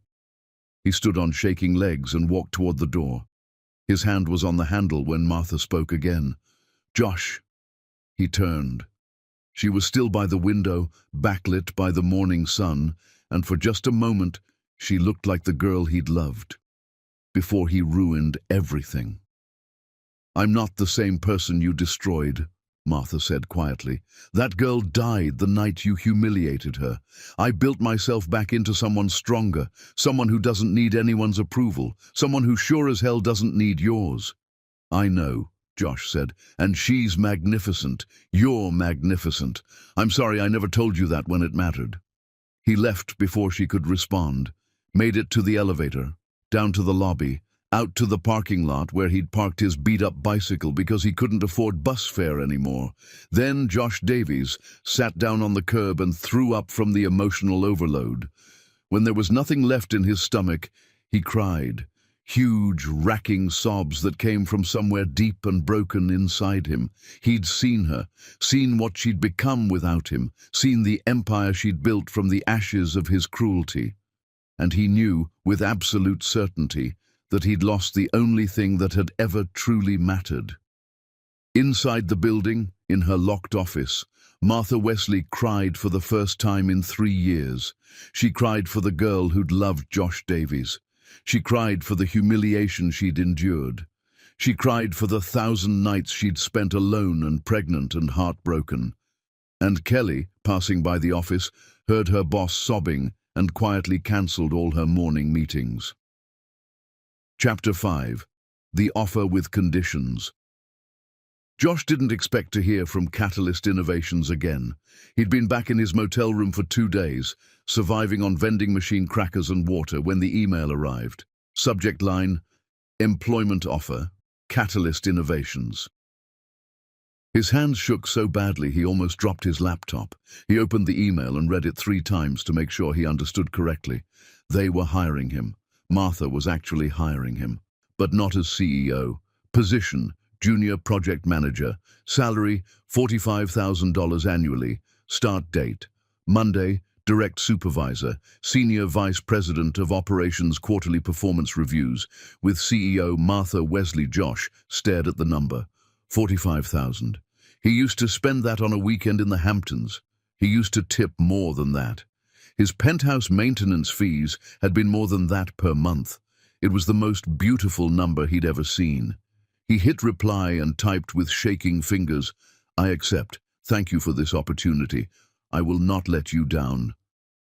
He stood on shaking legs and walked toward the door. His hand was on the handle when Martha spoke again. "Josh." He turned. She was still by the window, backlit by the morning sun, and for just a moment she looked like the girl he'd loved, before he ruined everything. "I'm not the same person you destroyed," Martha said quietly. "That girl died the night you humiliated her. I built myself back into someone stronger, someone who doesn't need anyone's approval, someone who sure as hell doesn't need yours." "I know," Josh said, "and she's magnificent. You're magnificent. I'm sorry I never told you that when it mattered." He left before she could respond, made it to the elevator, down to the lobby, out to the parking lot where he'd parked his beat-up bicycle because he couldn't afford bus fare anymore. Then Josh Davies sat down on the curb and threw up from the emotional overload. When there was nothing left in his stomach, he cried, huge, racking sobs that came from somewhere deep and broken inside him. He'd seen her, seen what she'd become without him, seen the empire she'd built from the ashes of his cruelty. And he knew, with absolute certainty, that he'd lost the only thing that had ever truly mattered. Inside the building, in her locked office, Martha Wesley cried for the first time in 3 years. She cried for the girl who'd loved Josh Davies. She cried for the humiliation she'd endured. She cried for the 1,000 nights she'd spent alone and pregnant and heartbroken. And Kelly, passing by the office, heard her boss sobbing and quietly cancelled all her morning meetings. Chapter 5. The Offer with Conditions. Josh didn't expect to hear from Catalyst Innovations again. He'd been back in his motel room for 2 days, surviving on vending machine crackers and water when the email arrived. Subject line, "Employment Offer, Catalyst Innovations." His hands shook so badly he almost dropped his laptop. He opened the email and read it 3 times to make sure he understood correctly. They were hiring him. Martha was actually hiring him, but not as CEO. Position, Junior Project Manager. Salary, $45,000 annually. Start date, Monday. Direct Supervisor, Senior Vice President of Operations Quarterly Performance Reviews, with CEO Martha Wesley. Josh stared at the number. 45,000. He used to spend that on a weekend in the Hamptons. He used to tip more than that. His penthouse maintenance fees had been more than that per month. It was the most beautiful number he'd ever seen. He hit reply and typed with shaking fingers, "I accept. Thank you for this opportunity. I will not let you down.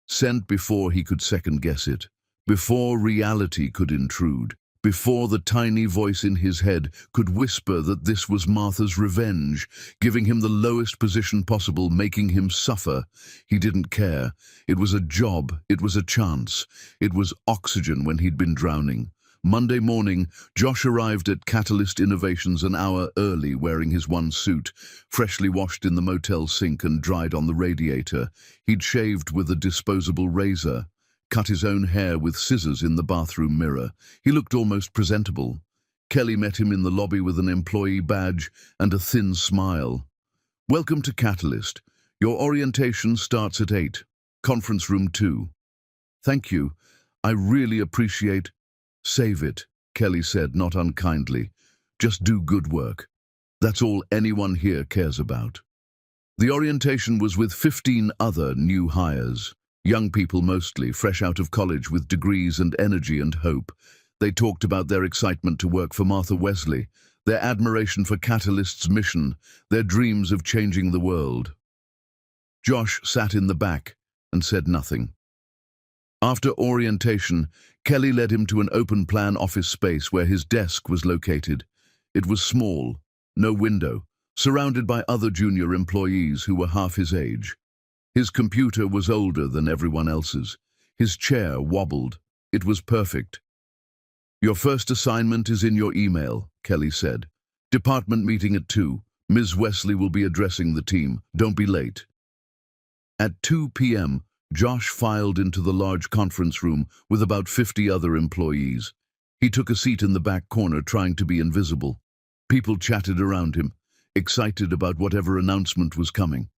Sent before he could second-guess it, before reality could intrude, before the tiny voice in his head could whisper that this was Martha's revenge, giving him the lowest position possible, making him suffer. He didn't care. It was a job, it was a chance, it was oxygen when he'd been drowning. Monday morning, Josh arrived at Catalyst Innovations an hour early, wearing his one suit, freshly washed in the motel sink and dried on the radiator. He'd shaved with a disposable razor, cut his own hair with scissors in the bathroom mirror. He looked almost presentable. Kelly met him in the lobby with an employee badge and a thin smile. "Welcome to Catalyst. Your orientation starts at 8. Conference room 2. "Thank you. I really appreciate—" "Save it," Kelly said, not unkindly. "Just do good work. That's all anyone here cares about." The orientation was with 15 other new hires. Young people mostly, fresh out of college with degrees and energy and hope. They talked about their excitement to work for Martha Wesley, their admiration for Catalyst's mission, their dreams of changing the world. Josh sat in the back and said nothing. After orientation, Kelly led him to an open-plan office space where his desk was located. It was small, no window, surrounded by other junior employees who were half his age. His computer was older than everyone else's. His chair wobbled. It was perfect. "Your first assignment is in your email," Kelly said. "Department meeting at 2. Ms. Wesley will be addressing the team. Don't be late." At 2 p.m., Josh filed into the large conference room with about 50 other employees. He took a seat in the back corner, trying to be invisible. People chatted around him, excited about whatever announcement was coming.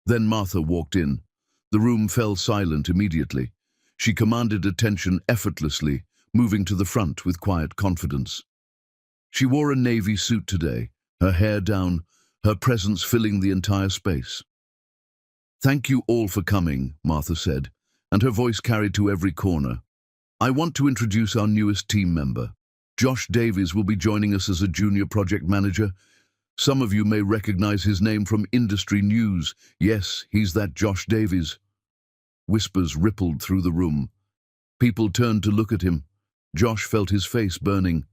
Then Martha walked in. The room fell silent immediately. She commanded attention effortlessly, moving to the front with quiet confidence. She wore a navy suit today, her hair down, her presence filling the entire space. "Thank you all for coming," Martha said, and her voice carried to every corner. "I want to introduce our newest team member. Josh Davies will be joining us as a junior project manager. Some of you may recognize his name from industry news. Yes, he's that Josh Davies." Whispers rippled through the room. People turned to look at him. Josh felt his face burning.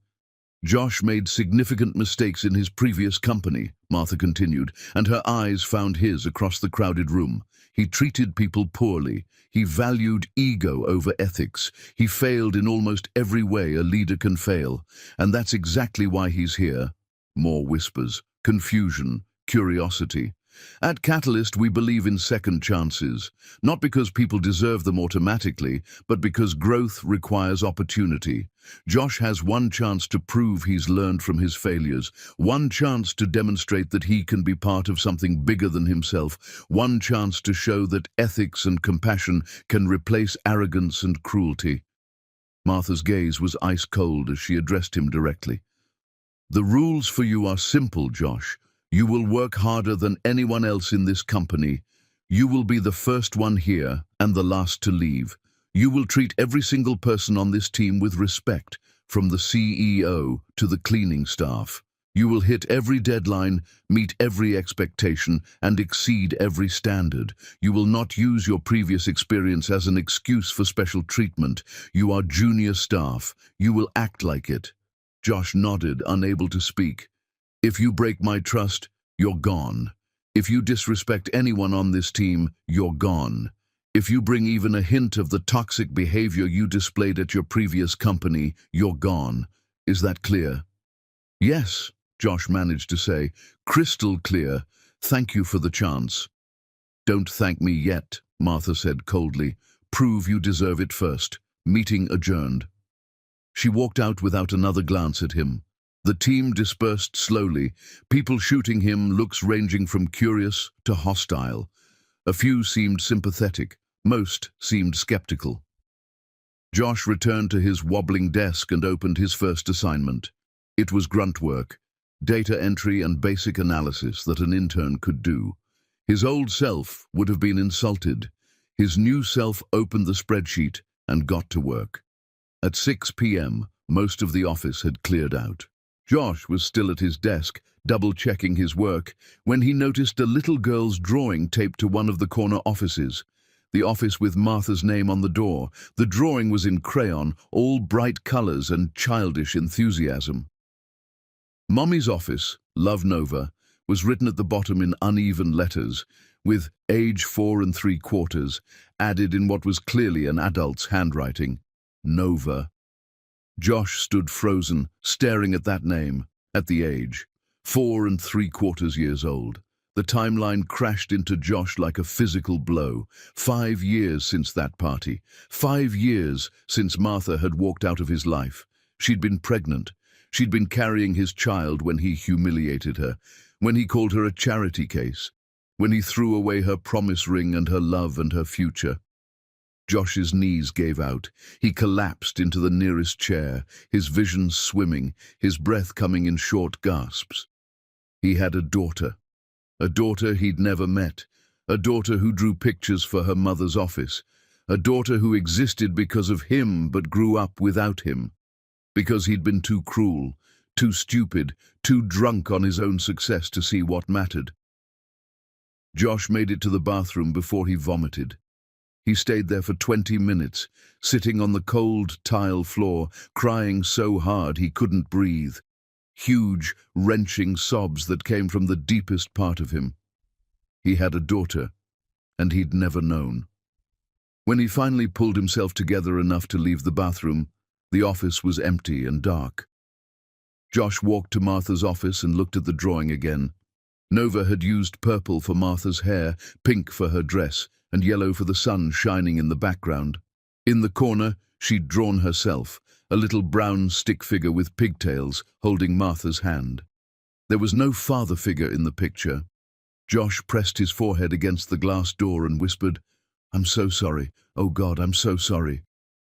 "Josh made significant mistakes in his previous company," Martha continued, and her eyes found his across the crowded room. "He treated people poorly. He valued ego over ethics. He failed in almost every way a leader can fail. And that's exactly why he's here." More whispers, confusion, curiosity. "At Catalyst, we believe in second chances, not because people deserve them automatically, but because growth requires opportunity. Josh has one chance to prove he's learned from his failures, one chance to demonstrate that he can be part of something bigger than himself, one chance to show that ethics and compassion can replace arrogance and cruelty." Martha's gaze was ice-cold as she addressed him directly. "The rules for you are simple, Josh. You will work harder than anyone else in this company. You will be the first one here and the last to leave. You will treat every single person on this team with respect, from the CEO to the cleaning staff. You will hit every deadline, meet every expectation, and exceed every standard. You will not use your previous experience as an excuse for special treatment. You are junior staff. You will act like it." Josh nodded, unable to speak. "If you break my trust, you're gone. If you disrespect anyone on this team, you're gone. If you bring even a hint of the toxic behavior you displayed at your previous company, you're gone. Is that clear?" "Yes," Josh managed to say. "Crystal clear. Thank you for the chance." "Don't thank me yet," Martha said coldly. "Prove you deserve it first." Meeting adjourned. She walked out without another glance at him. The team dispersed slowly, people shooting him looks ranging from curious to hostile. A few seemed sympathetic, most seemed skeptical. Josh returned to his wobbling desk and opened his first assignment. It was grunt work, data entry and basic analysis that an intern could do. His old self would have been insulted. His new self opened the spreadsheet and got to work. At 6 p.m., most of the office had cleared out. Josh was still at his desk, double-checking his work, when he noticed a little girl's drawing taped to one of the corner offices. The office with Martha's name on the door. The drawing was in crayon, all bright colors and childish enthusiasm. Mommy's office, Love Nova, was written at the bottom in uneven letters, with age 4 3/4 added in what was clearly an adult's handwriting. Nova. Josh stood frozen, staring at that name, at the age. 4 3/4 years old. The timeline crashed into Josh like a physical blow. 5 years since that party. 5 years since Martha had walked out of his life. She'd been pregnant. She'd been carrying his child when he humiliated her, when he called her a charity case, when he threw away her promise ring and her love and her future. Josh's knees gave out. He collapsed into the nearest chair, his vision swimming, his breath coming in short gasps. He had a daughter he'd never met, a daughter who drew pictures for her mother's office, a daughter who existed because of him but grew up without him, because he'd been too cruel, too stupid, too drunk on his own success to see what mattered. Josh made it to the bathroom before he vomited. He stayed there for 20 minutes, sitting on the cold tile floor, crying so hard he couldn't breathe. Huge, wrenching sobs that came from the deepest part of him. He had a daughter, and he'd never known. When he finally pulled himself together enough to leave the bathroom, the office was empty and dark. Josh walked to Martha's office and looked at the drawing again. Nova had used purple for Martha's hair, pink for her dress, and yellow for the sun shining in the background. In the corner, she'd drawn herself, a little brown stick figure with pigtails, holding Martha's hand. There was no father figure in the picture. Josh pressed his forehead against the glass door and whispered, "I'm so sorry. Oh God, I'm so sorry."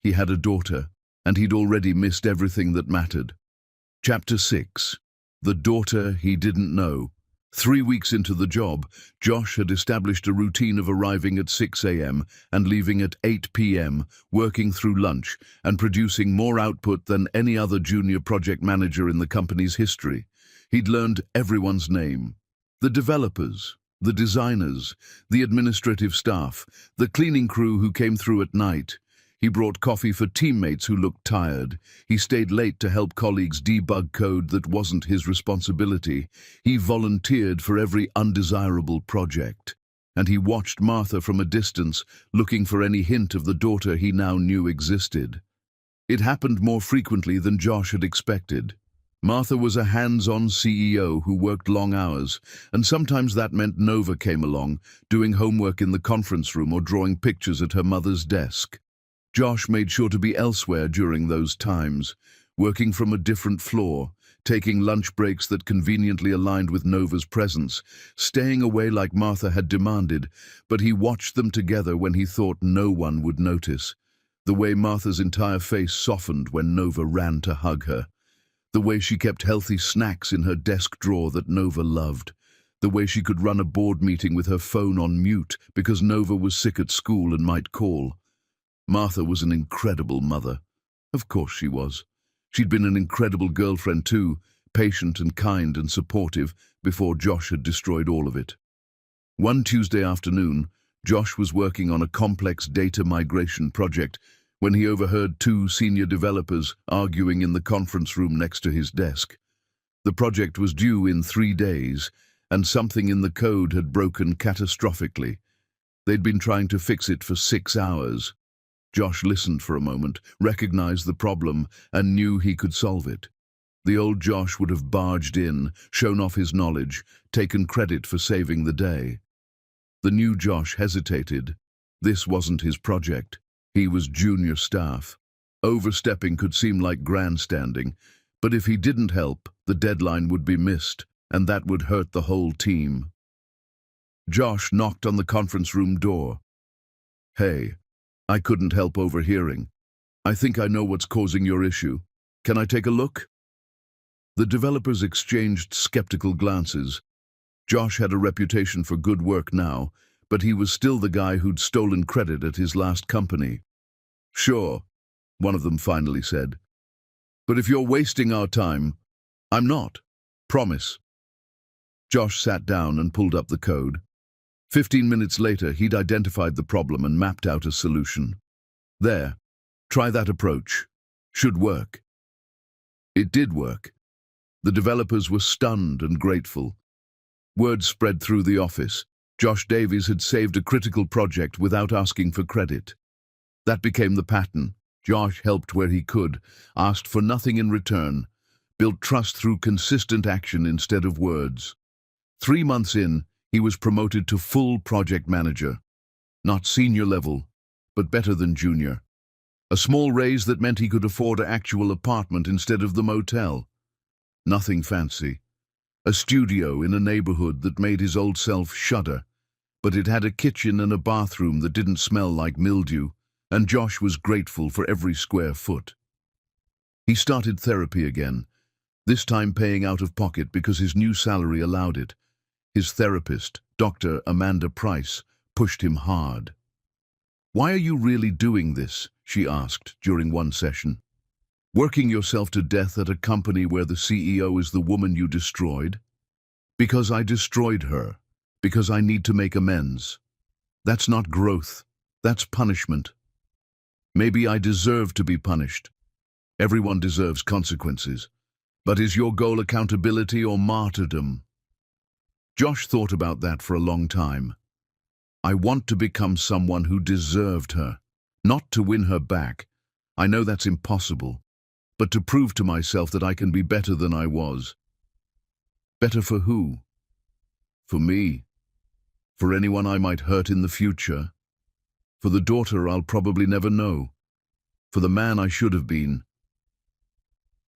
He had a daughter, and he'd already missed everything that mattered. Chapter 6. The daughter he didn't know. 3 weeks into the job, Josh had established a routine of arriving at 6 a.m. and leaving at 8 p.m., working through lunch and producing more output than any other junior project manager in the company's history. He'd learned everyone's name. The developers, the designers, the administrative staff, the cleaning crew who came through at night. He brought coffee for teammates who looked tired. He stayed late to help colleagues debug code that wasn't his responsibility. He volunteered for every undesirable project. And he watched Martha from a distance, looking for any hint of the daughter he now knew existed. It happened more frequently than Josh had expected. Martha was a hands-on CEO who worked long hours, and sometimes that meant Nova came along, doing homework in the conference room or drawing pictures at her mother's desk. Josh made sure to be elsewhere during those times, working from a different floor, taking lunch breaks that conveniently aligned with Nova's presence, staying away like Martha had demanded, but he watched them together when he thought no one would notice. The way Martha's entire face softened when Nova ran to hug her. The way she kept healthy snacks in her desk drawer that Nova loved. The way she could run a board meeting with her phone on mute because Nova was sick at school and might call. Martha was an incredible mother. Of course she was. She'd been an incredible girlfriend too, patient and kind and supportive, before Josh had destroyed all of it. One Tuesday afternoon, Josh was working on a complex data migration project when he overheard 2 senior developers arguing in the conference room next to his desk. The project was due in 3 days, and something in the code had broken catastrophically. They'd been trying to fix it for 6 hours. Josh listened for a moment, recognized the problem, and knew he could solve it. The old Josh would have barged in, shown off his knowledge, taken credit for saving the day. The new Josh hesitated. This wasn't his project. He was junior staff. Overstepping could seem like grandstanding, but if he didn't help, the deadline would be missed, and that would hurt the whole team. Josh knocked on the conference room door. "Hey, I couldn't help overhearing. I think I know what's causing your issue. Can I take a look?" The developers exchanged skeptical glances. Josh had a reputation for good work now, but he was still the guy who'd stolen credit at his last company. "Sure," one of them finally said. "But if you're wasting our time, I'm not. Promise. Josh sat down and pulled up the code. 15 minutes later, he'd identified the problem and mapped out a solution. There. Try that approach. Should work. It did work. The developers were stunned and grateful. Word spread through the office. Josh Davies had saved a critical project without asking for credit. That became the pattern. Josh helped where he could, asked for nothing in return, built trust through consistent action instead of words. 3 months in, he was promoted to full project manager. Not senior level, but better than junior. A small raise that meant he could afford an actual apartment instead of the motel. Nothing fancy. A studio in a neighborhood that made his old self shudder, but it had a kitchen and a bathroom that didn't smell like mildew, and Josh was grateful for every square foot. He started therapy again, this time paying out of pocket because his new salary allowed it. His therapist, Dr. Amanda Price, pushed him hard. "Why are you really doing this?" she asked during one session. "Working yourself to death at a company where the CEO is the woman you destroyed?" "Because I destroyed her. Because I need to make amends. That's not growth. That's punishment. Maybe I deserve to be punished. Everyone deserves consequences. But is your goal accountability or martyrdom?" Josh thought about that for a long time. "I want to become someone who deserved her, not to win her back. I know that's impossible, but to prove to myself that I can be better than I was." Better for who? For me. For anyone I might hurt in the future. For the daughter I'll probably never know. For the man I should have been.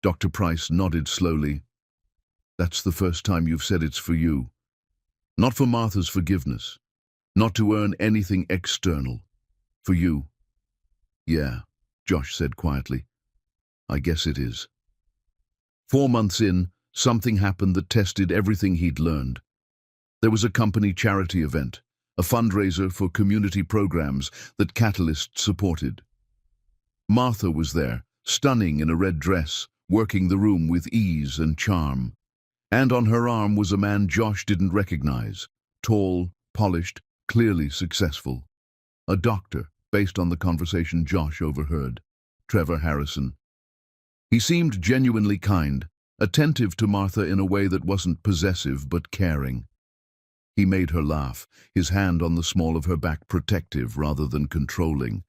Dr. Price nodded slowly. "That's the first time you've said it's for you. Not for Martha's forgiveness. Not to earn anything external. For you." "Yeah," Josh said quietly. "I guess it is." 4 months in, something happened that tested everything he'd learned. There was a company charity event, a fundraiser for community programs that Catalyst supported. Martha was there, stunning in a red dress, working the room with ease and charm. And on her arm was a man Josh didn't recognize, tall, polished, clearly successful. A doctor, based on the conversation Josh overheard, Trevor Harrison. He seemed genuinely kind, attentive to Martha in a way that wasn't possessive but caring. He made her laugh, his hand on the small of her back protective rather than controlling.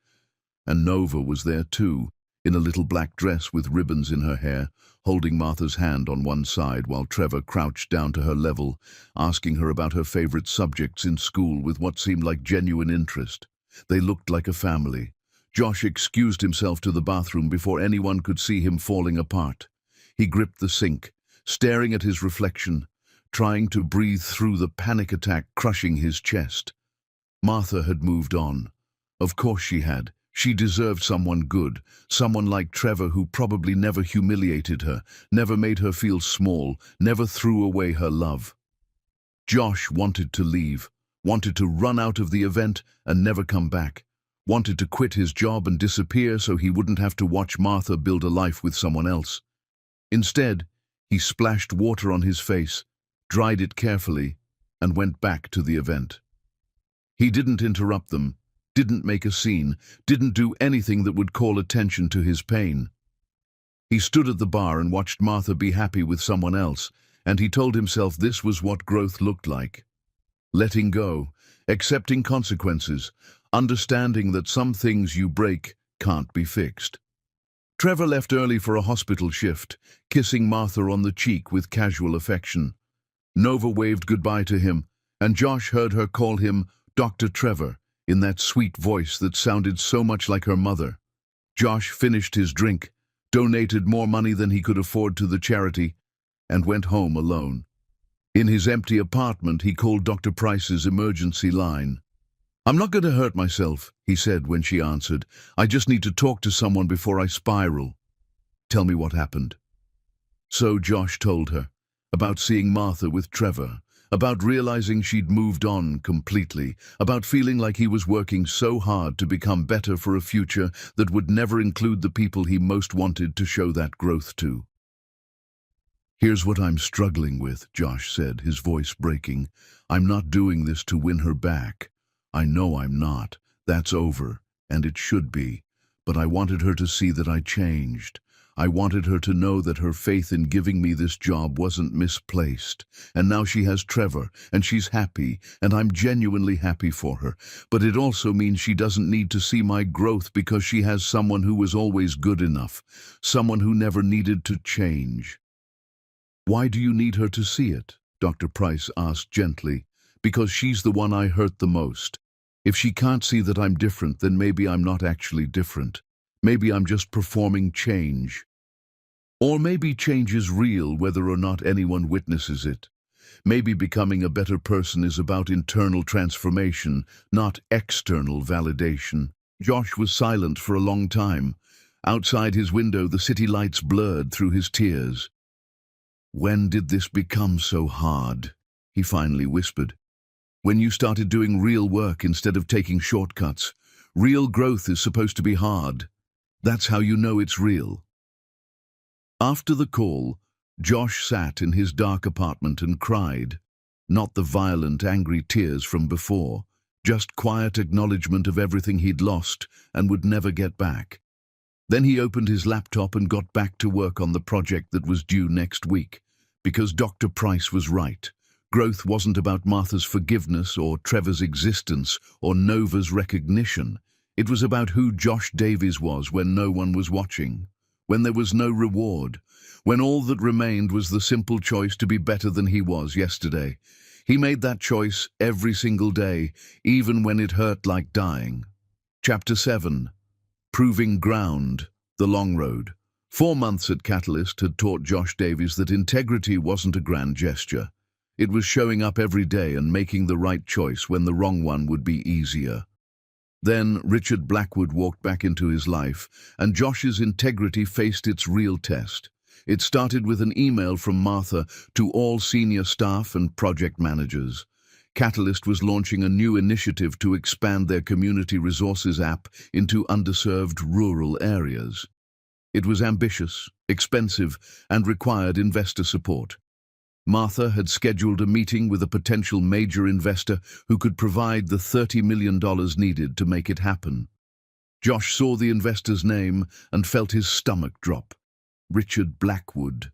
And Nova was there too, in a little black dress with ribbons in her hair, holding Martha's hand on one side while Trevor crouched down to her level, asking her about her favorite subjects in school with what seemed like genuine interest. They looked like a family. Josh excused himself to the bathroom before anyone could see him falling apart. He gripped the sink, staring at his reflection, trying to breathe through the panic attack crushing his chest. Martha had moved on. Of course she had. She deserved someone good, someone like Trevor who probably never humiliated her, never made her feel small, never threw away her love. Josh wanted to leave, wanted to run out of the event and never come back, wanted to quit his job and disappear so he wouldn't have to watch Martha build a life with someone else. Instead, he splashed water on his face, dried it carefully, and went back to the event. He didn't interrupt them, didn't make a scene, didn't do anything that would call attention to his pain. He stood at the bar and watched Martha be happy with someone else, and he told himself this was what growth looked like. Letting go, accepting consequences, understanding that some things you break can't be fixed. Trevor left early for a hospital shift, kissing Martha on the cheek with casual affection. Nova waved goodbye to him, and Josh heard her call him Dr. Trevor, in that sweet voice that sounded so much like her mother. Josh finished his drink, donated more money than he could afford to the charity, and went home alone. In his empty apartment, he called Dr. Price's emergency line. "I'm not going to hurt myself," he said when she answered. "I just need to talk to someone before I spiral." "Tell me what happened." So Josh told her, about seeing Martha with Trevor, about realizing she'd moved on completely, about feeling like he was working so hard to become better for a future that would never include the people he most wanted to show that growth to. Here's what I'm struggling with, Josh said, his voice breaking. I'm not doing this to win her back. I know I'm not. That's over, and it should be. But I wanted her to see that I changed. I wanted her to know that her faith in giving me this job wasn't misplaced. And now she has Trevor, and she's happy, and I'm genuinely happy for her. But it also means she doesn't need to see my growth because she has someone who was always good enough, someone who never needed to change. Why do you need her to see it? Dr. Price asked gently. Because she's the one I hurt the most. If she can't see that I'm different, then maybe I'm not actually different. Maybe I'm just performing change. Or maybe change is real whether or not anyone witnesses it. Maybe becoming a better person is about internal transformation, not external validation. Josh was silent for a long time. Outside his window, the city lights blurred through his tears. When did this become so hard? He finally whispered. When you started doing real work instead of taking shortcuts. Real growth is supposed to be hard. That's how you know it's real. After the call, Josh sat in his dark apartment and cried. Not the violent, angry tears from before, just quiet acknowledgement of everything he'd lost and would never get back. Then he opened his laptop and got back to work on the project that was due next week, because Dr. Price was right. Growth wasn't about Martha's forgiveness or Trevor's existence or Nova's recognition. It was about who Josh Davies was when no one was watching, when there was no reward, when all that remained was the simple choice to be better than he was yesterday. He made that choice every single day, even when it hurt like dying. Chapter 7. Proving Ground, The Long Road. 4 months at Catalyst had taught Josh Davies that integrity wasn't a grand gesture. It was showing up every day and making the right choice when the wrong one would be easier. Then Richard Blackwood walked back into his life, and Josh's integrity faced its real test. It started with an email from Martha to all senior staff and project managers. Catalyst was launching a new initiative to expand their community resources app into underserved rural areas. It was ambitious, expensive, and required investor support. Martha had scheduled a meeting with a potential major investor who could provide the $30 million needed to make it happen. Josh saw the investor's name and felt his stomach drop. Richard Blackwood.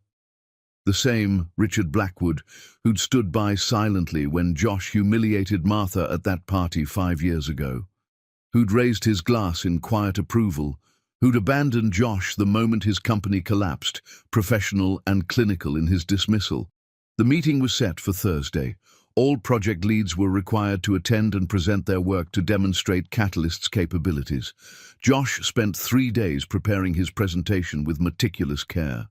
The same Richard Blackwood who'd stood by silently when Josh humiliated Martha at that party 5 years ago. Who'd raised his glass in quiet approval. Who'd abandoned Josh the moment his company collapsed, professional and clinical in his dismissal. The meeting was set for Thursday. All project leads were required to attend and present their work to demonstrate Catalyst's capabilities. Josh spent 3 days preparing his presentation with meticulous care.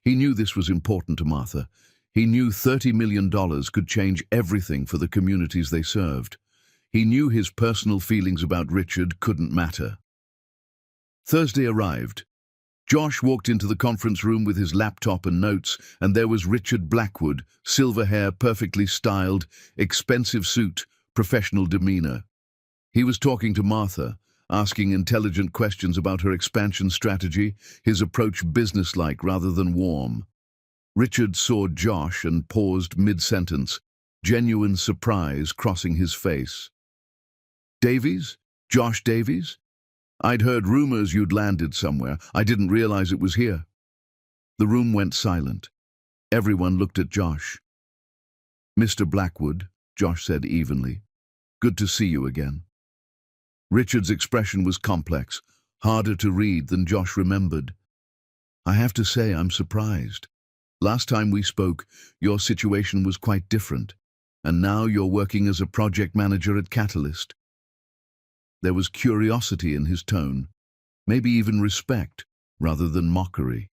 He knew this was important to Martha. He knew $30 million could change everything for the communities they served. He knew his personal feelings about Richard couldn't matter. Thursday arrived. Josh walked into the conference room with his laptop and notes, and there was Richard Blackwood, silver hair, perfectly styled, expensive suit, professional demeanor. He was talking to Martha, asking intelligent questions about her expansion strategy, his approach businesslike rather than warm. Richard saw Josh and paused mid-sentence, genuine surprise crossing his face. Davies? Josh Davies? I'd heard rumors you'd landed somewhere. I didn't realize it was here. The room went silent. Everyone looked at Josh. Mr. Blackwood, Josh said evenly. Good to see you again. Richard's expression was complex, harder to read than Josh remembered. I have to say I'm surprised. Last time we spoke, your situation was quite different, and now you're working as a project manager at Catalyst. There was curiosity in his tone, maybe even respect, rather than mockery.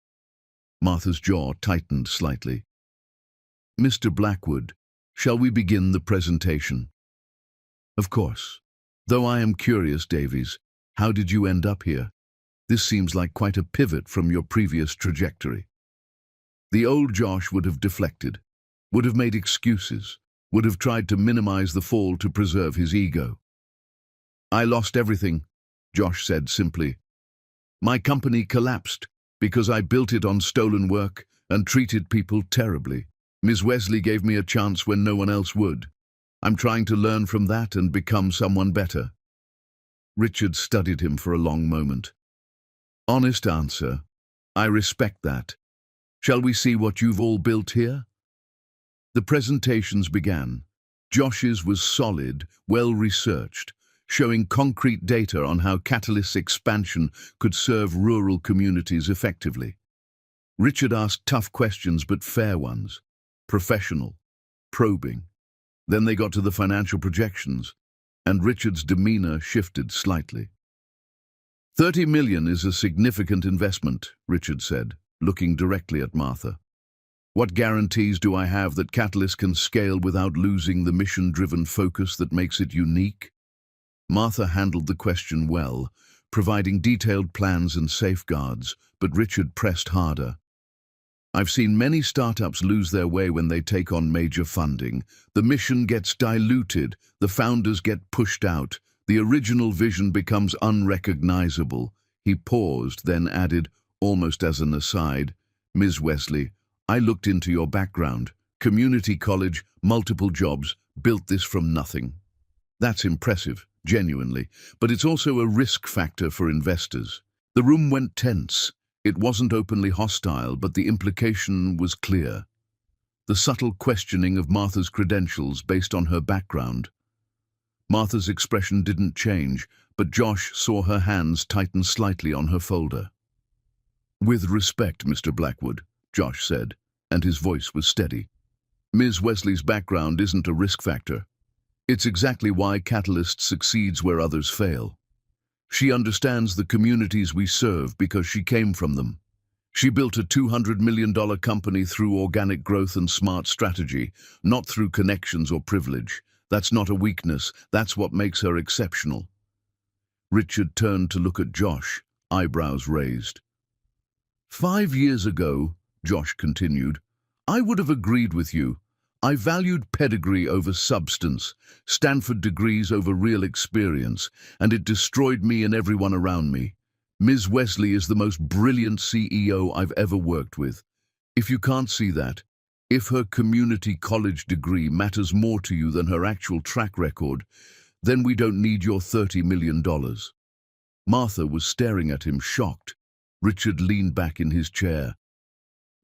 Martha's jaw tightened slightly. Mr. Blackwood, shall we begin the presentation? Of course. Though I am curious, Davies, how did you end up here? This seems like quite a pivot from your previous trajectory. The old Josh would have deflected, would have made excuses, would have tried to minimize the fall to preserve his ego. I lost everything, Josh said simply. My company collapsed because I built it on stolen work, and treated people terribly. Ms. Wesley gave me a chance when no one else would. I'm trying to learn from that and become someone better." Richard studied him for a long moment. "Honest answer. I respect that. Shall we see what you've all built here?" The presentations began. Josh's was solid, well-researched, showing concrete data on how Catalyst's expansion could serve rural communities effectively. Richard asked tough questions but fair ones, professional, probing. Then they got to the financial projections, and Richard's demeanor shifted slightly. "30 million is a significant investment," Richard said, looking directly at Martha. "What guarantees do I have that Catalyst can scale without losing the mission-driven focus that makes it unique?" Martha handled the question well, providing detailed plans and safeguards, but Richard pressed harder. "I've seen many startups lose their way when they take on major funding. The mission gets diluted, the founders get pushed out, the original vision becomes unrecognizable." He paused, then added, almost as an aside, "Ms. Wesley, I looked into your background. Community college, multiple jobs, built this from nothing. That's impressive, genuinely, but it's also a risk factor for investors." The room went tense. It wasn't openly hostile, but the implication was clear. The subtle questioning of Martha's credentials based on her background. Martha's expression didn't change, but Josh saw her hands tighten slightly on her folder. "With respect, Mr. Blackwood," Josh said, and his voice was steady. "Ms. Wesley's background isn't a risk factor. It's exactly why Catalyst succeeds where others fail. She understands the communities we serve because she came from them. She built a $200 million company through organic growth and smart strategy, not through connections or privilege. That's not a weakness, that's what makes her exceptional." Richard turned to look at Josh, eyebrows raised. "5 years ago," Josh continued, "I would have agreed with you. I valued pedigree over substance, Stanford degrees over real experience, and it destroyed me and everyone around me. Ms. Wesley is the most brilliant CEO I've ever worked with. If you can't see that, if her community college degree matters more to you than her actual track record, then we don't need your $30 million. Martha was staring at him, shocked. Richard leaned back in his chair.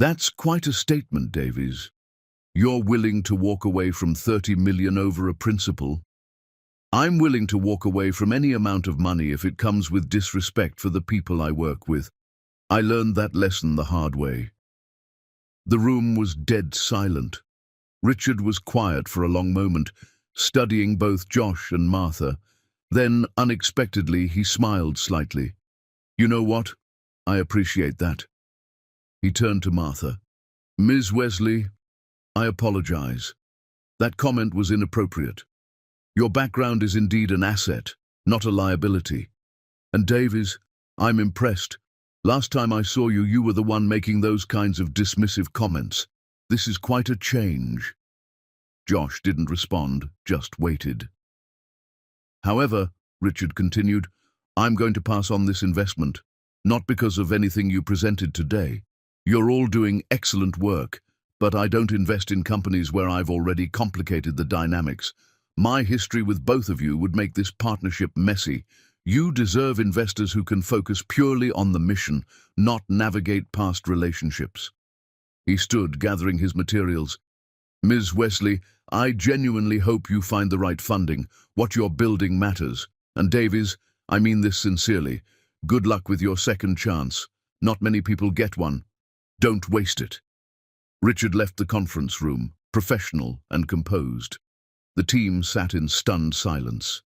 "That's quite a statement, Davies. You're willing to walk away from $30 million over a principle?" "I'm willing to walk away from any amount of money if it comes with disrespect for the people I work with. I learned that lesson the hard way." The room was dead silent. Richard was quiet for a long moment, studying both Josh and Martha. Then, unexpectedly, he smiled slightly. "You know what? I appreciate that." He turned to Martha. "Ms. Wesley, I apologize. That comment was inappropriate. Your background is indeed an asset, not a liability. And Davies, I'm impressed. Last time I saw you, you were the one making those kinds of dismissive comments. This is quite a change." Josh didn't respond, just waited. "However," Richard continued, "I'm going to pass on this investment, not because of anything you presented today. You're all doing excellent work, but I don't invest in companies where I've already complicated the dynamics. My history with both of you would make this partnership messy. You deserve investors who can focus purely on the mission, not navigate past relationships." He stood, gathering his materials. "Ms. Wesley, I genuinely hope you find the right funding. What you're building matters. And Davies, I mean this sincerely. Good luck with your second chance. Not many people get one. Don't waste it." Richard left the conference room, professional and composed. The team sat in stunned silence.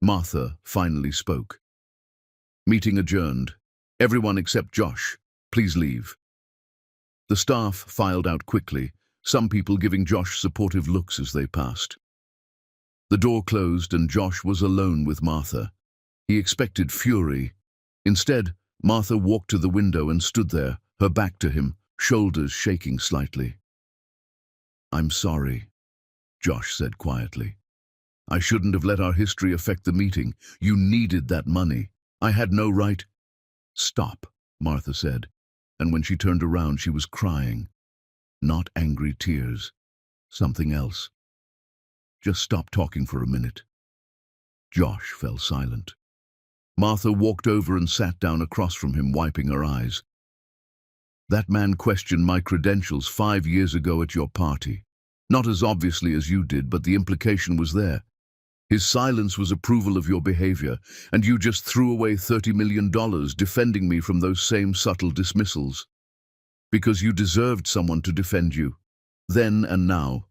Martha finally spoke. "Meeting adjourned. Everyone except Josh. Please leave." The staff filed out quickly, some people giving Josh supportive looks as they passed. The door closed and Josh was alone with Martha. He expected fury. Instead, Martha walked to the window and stood there, her back to him, shoulders shaking slightly. "I'm sorry," Josh said quietly. "I shouldn't have let our history affect the meeting. You needed that money. I had no right." "Stop," Martha said, and when she turned around, she was crying. Not angry tears. Something else. Just stop talking for a minute. Josh fell silent. Martha walked over and sat down across from him, wiping her eyes. That man questioned my credentials 5 years ago at your party. Not as obviously as you did, but the implication was there. His silence was approval of your behavior, and you just threw away $30 million defending me from those same subtle dismissals. Because you deserved someone to defend you. Then and now.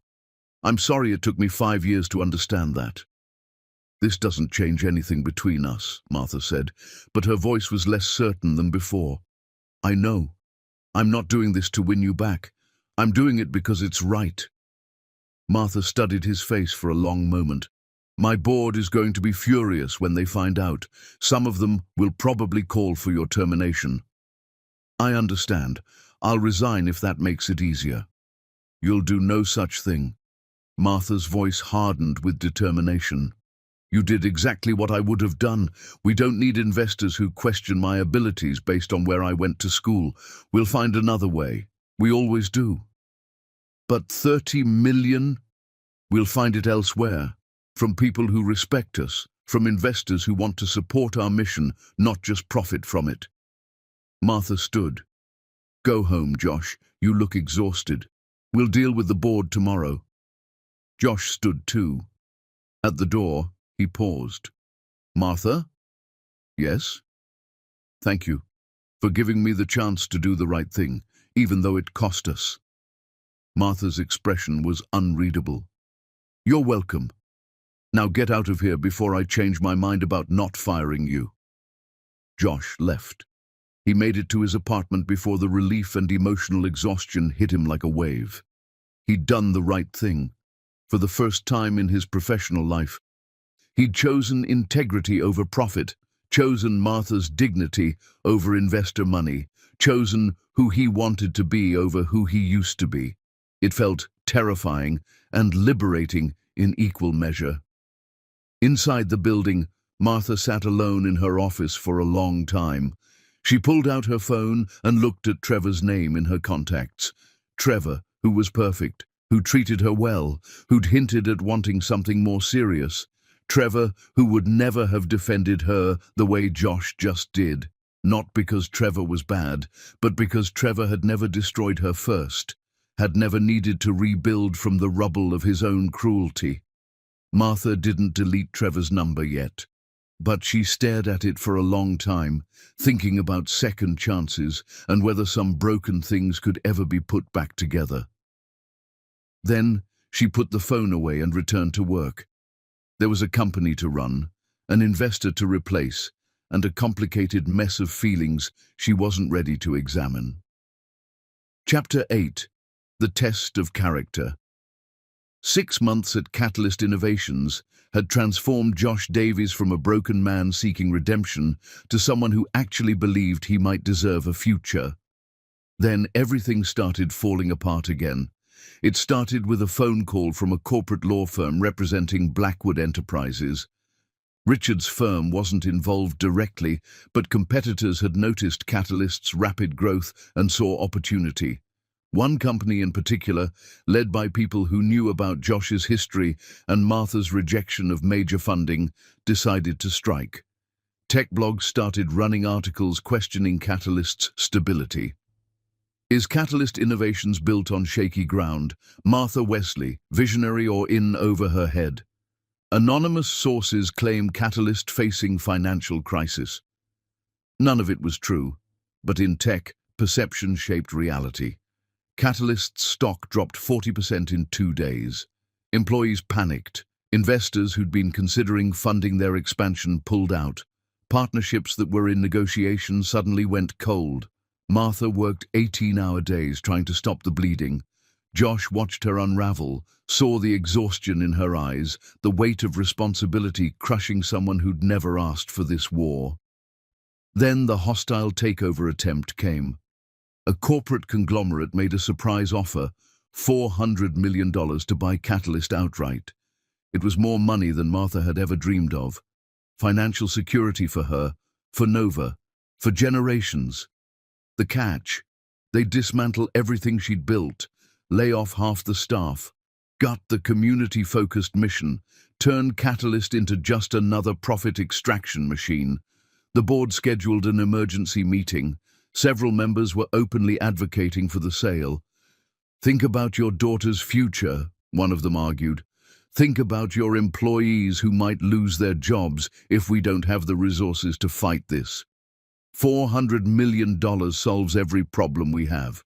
I'm sorry it took me 5 years to understand that. This doesn't change anything between us, Martha said, but her voice was less certain than before. I know. I'm not doing this to win you back. I'm doing it because it's right. Martha studied his face for a long moment. My board is going to be furious when they find out. Some of them will probably call for your termination. I understand. I'll resign if that makes it easier. You'll do no such thing. Martha's voice hardened with determination. You did exactly what I would have done. We don't need investors who question my abilities based on where I went to school. We'll find another way. We always do. But 30 million? We'll find it elsewhere. From people who respect us, from investors who want to support our mission, not just profit from it. Martha stood. Go home, Josh. You look exhausted. We'll deal with the board tomorrow. Josh stood too. At the door, he paused. Martha? Yes? Thank you for giving me the chance to do the right thing, even though it cost us. Martha's expression was unreadable. You're welcome. Now get out of here before I change my mind about not firing you. Josh left. He made it to his apartment before the relief and emotional exhaustion hit him like a wave. He'd done the right thing. For the first time in his professional life, he'd chosen integrity over profit, chosen Martha's dignity over investor money, chosen who he wanted to be over who he used to be. It felt terrifying and liberating in equal measure. Inside the building, Martha sat alone in her office for a long time. She pulled out her phone and looked at Trevor's name in her contacts. Trevor, who was perfect, who treated her well, who'd hinted at wanting something more serious. Trevor, who would never have defended her the way Josh just did. Not because Trevor was bad, but because Trevor had never destroyed her first, had never needed to rebuild from the rubble of his own cruelty. Martha didn't delete Trevor's number yet, but she stared at it for a long time, thinking about second chances and whether some broken things could ever be put back together. Then she put the phone away and returned to work. There was a company to run, an investor to replace, and a complicated mess of feelings she wasn't ready to examine. Chapter 8. The Test of Character. 6 months at Catalyst Innovations had transformed Josh Davies from a broken man seeking redemption to someone who actually believed he might deserve a future. Then everything started falling apart again. It started with a phone call from a corporate law firm representing Blackwood Enterprises. Richard's firm wasn't involved directly, but competitors had noticed Catalyst's rapid growth and saw opportunity. One company in particular, led by people who knew about Josh's history and Martha's rejection of major funding, decided to strike. Tech blogs started running articles questioning Catalyst's stability. Is Catalyst Innovations built on shaky ground? Martha Wesley, visionary or in over her head? Anonymous sources claim Catalyst facing financial crisis. None of it was true, but in tech, perception shaped reality. Catalyst's stock dropped 40% in 2 days. Employees panicked. Investors who'd been considering funding their expansion pulled out. Partnerships that were in negotiation suddenly went cold. Martha worked 18-hour days trying to stop the bleeding. Josh watched her unravel, saw the exhaustion in her eyes, the weight of responsibility crushing someone who'd never asked for this war. Then the hostile takeover attempt came. A corporate conglomerate made a surprise offer, $400 million to buy Catalyst outright. It was more money than Martha had ever dreamed of. Financial security for her, for Nova, for generations. The catch, They'd dismantle everything she'd built, lay off half the staff, gut the community-focused mission, turn Catalyst into just another profit extraction machine. The board scheduled an emergency meeting. Several members were openly advocating for the sale. "Think about your daughter's future," one of them argued. "Think about your employees who might lose their jobs if we don't have the resources to fight this. $400 million solves every problem we have."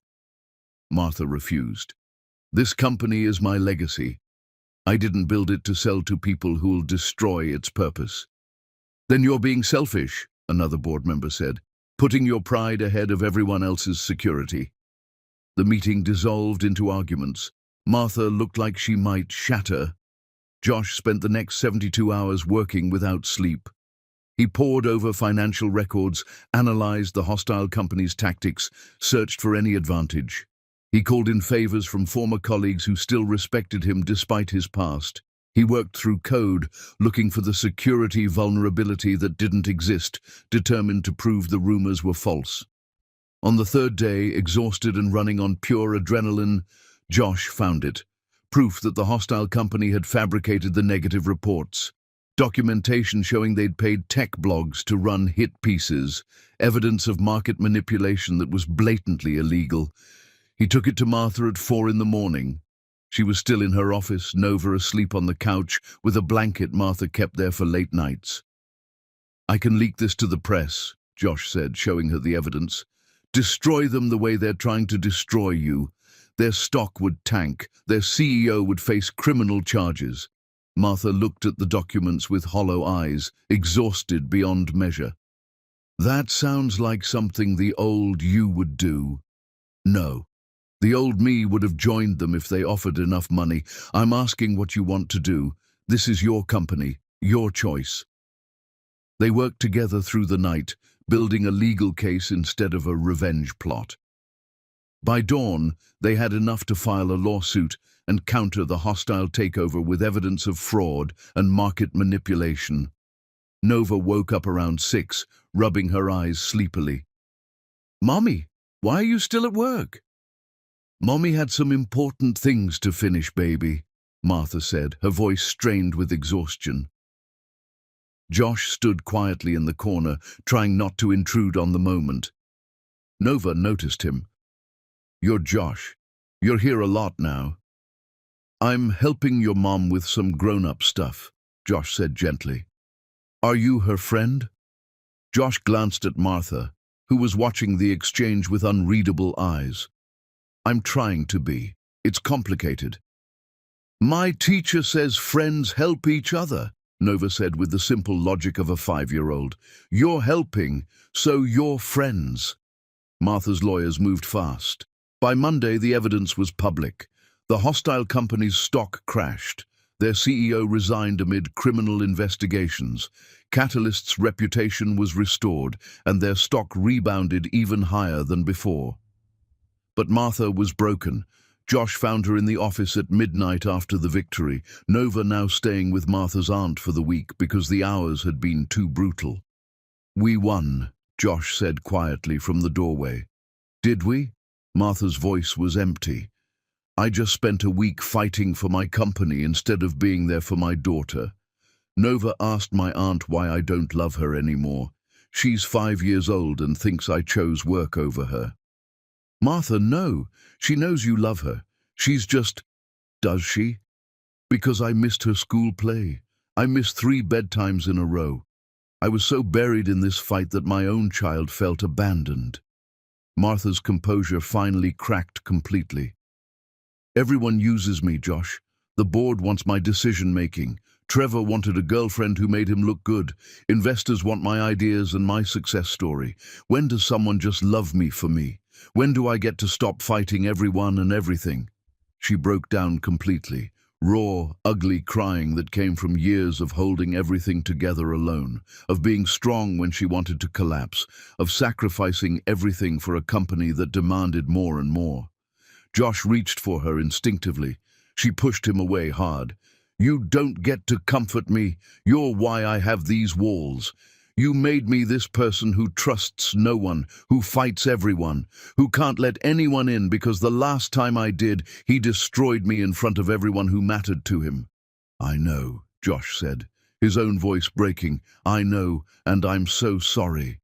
Martha refused. "This company is my legacy. I didn't build it to sell to people who'll destroy its purpose." "Then you're being selfish," another board member said, "putting your pride ahead of everyone else's security." The meeting dissolved into arguments. Martha looked like she might shatter. Josh spent the next 72 hours working without sleep. He pored over financial records, analyzed the hostile company's tactics, searched for any advantage. He called in favors from former colleagues who still respected him despite his past. He worked through code, looking for the security vulnerability that didn't exist, determined to prove the rumors were false. On the third day, exhausted and running on pure adrenaline, Josh found it. Proof that the hostile company had fabricated the negative reports. Documentation showing they'd paid tech blogs to run hit pieces. Evidence of market manipulation that was blatantly illegal. He took it to Martha at 4 in the morning. She was still in her office, Nova asleep on the couch, with a blanket Martha kept there for late nights. "I can leak this to the press," Josh said, showing her the evidence. "Destroy them the way they're trying to destroy you. Their stock would tank. Their CEO would face criminal charges." Martha looked at the documents with hollow eyes, exhausted beyond measure. "That sounds like something the old you would do." "No. The old me would have joined them if they offered enough money. I'm asking what you want to do. This is your company, your choice." They worked together through the night, building a legal case instead of a revenge plot. By dawn, they had enough to file a lawsuit and counter the hostile takeover with evidence of fraud and market manipulation. Nova woke up around 6, rubbing her eyes sleepily. "Mommy, why are you still at work?" "Mommy had some important things to finish, baby," Martha said, her voice strained with exhaustion. Josh stood quietly in the corner, trying not to intrude on the moment. Nova noticed him. "You're Josh. You're here a lot now." "I'm helping your mom with some grown-up stuff," Josh said gently. "Are you her friend?" Josh glanced at Martha, who was watching the exchange with unreadable eyes. "I'm trying to be. It's complicated." "My teacher says friends help each other," Nova said with the simple logic of a 5-year-old. "You're helping, so you're friends." Martha's lawyers moved fast. By Monday, the evidence was public. The hostile company's stock crashed. Their CEO resigned amid criminal investigations. Catalyst's reputation was restored, and their stock rebounded even higher than before. But Martha was broken. Josh found her in the office at midnight after the victory, Nova now staying with Martha's aunt for the week because the hours had been too brutal. "We won," Josh said quietly from the doorway. "Did we?" Martha's voice was empty. "I just spent a week fighting for my company instead of being there for my daughter. Nova asked my aunt why I don't love her anymore. She's 5 years old and thinks I chose work over her." "Martha, no. She knows you love her. She's just—" "Does she?" "Because I missed her school play. I missed 3 bedtimes in a row. I was so buried in this fight that my own child felt abandoned." Martha's composure finally cracked completely. "Everyone uses me, Josh. The board wants my decision-making. Trevor wanted a girlfriend who made him look good. Investors want my ideas and my success story. When does someone just love me for me? When do I get to stop fighting everyone and everything?" She broke down completely. Raw, ugly crying that came from years of holding everything together alone, of being strong when she wanted to collapse, of sacrificing everything for a company that demanded more and more. Josh reached for her instinctively. She pushed him away hard. "You don't get to comfort me. You're why I have these walls. You made me this person who trusts no one, who fights everyone, who can't let anyone in because the last time I did, he destroyed me in front of everyone who mattered to him." "I know," Josh said, his own voice breaking. "I know, and I'm so sorry."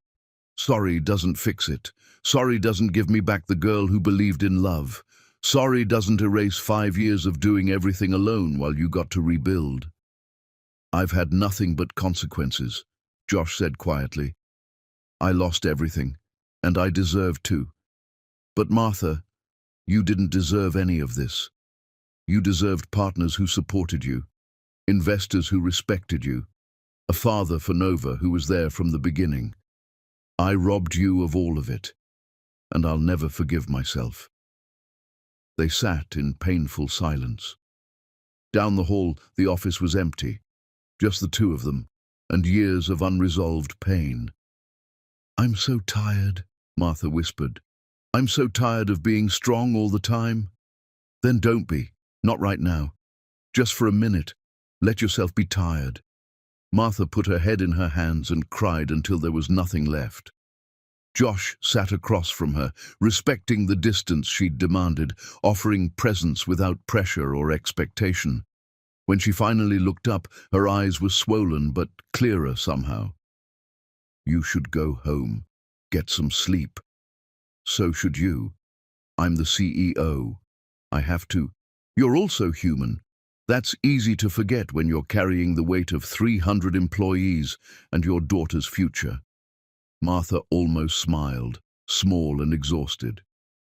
"Sorry doesn't fix it. Sorry doesn't give me back the girl who believed in love. Sorry doesn't erase 5 years of doing everything alone while you got to rebuild." "I've had nothing but consequences," Josh said quietly. "I lost everything, and I deserve to. But Martha, you didn't deserve any of this. You deserved partners who supported you, investors who respected you, a father for Nova who was there from the beginning. I robbed you of all of it, and I'll never forgive myself." They sat in painful silence. Down the hall, the office was empty, just the two of them, and years of unresolved pain. "I'm so tired," Martha whispered. "I'm so tired of being strong all the time." "Then don't be, not right now. Just for a minute, let yourself be tired." Martha put her head in her hands and cried until there was nothing left. Josh sat across from her, respecting the distance she'd demanded, offering presence without pressure or expectation. When she finally looked up, her eyes were swollen but clearer somehow. "You should go home. Get some sleep. So should you. I'm the CEO. I have to. You're also human. That's easy to forget when you're carrying the weight of 300 employees and your daughter's future." Martha almost smiled, small and exhausted.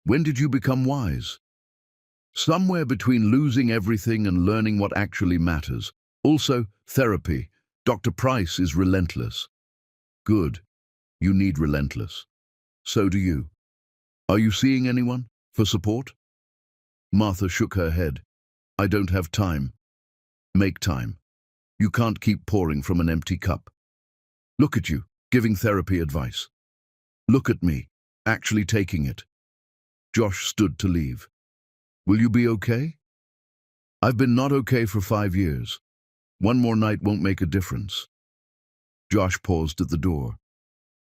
"When did you become wise?" "Somewhere between losing everything and learning what actually matters. Also, therapy. Dr. Price is relentless." "Good. You need relentless. So do you. Are you seeing anyone for support?" Martha shook her head. "I don't have time." "Make time. You can't keep pouring from an empty cup. Look at you, giving therapy advice. Look at me, actually taking it." Josh stood to leave. "Will you be okay?" "I've been not okay for 5 years. One more night won't make a difference." Josh paused at the door.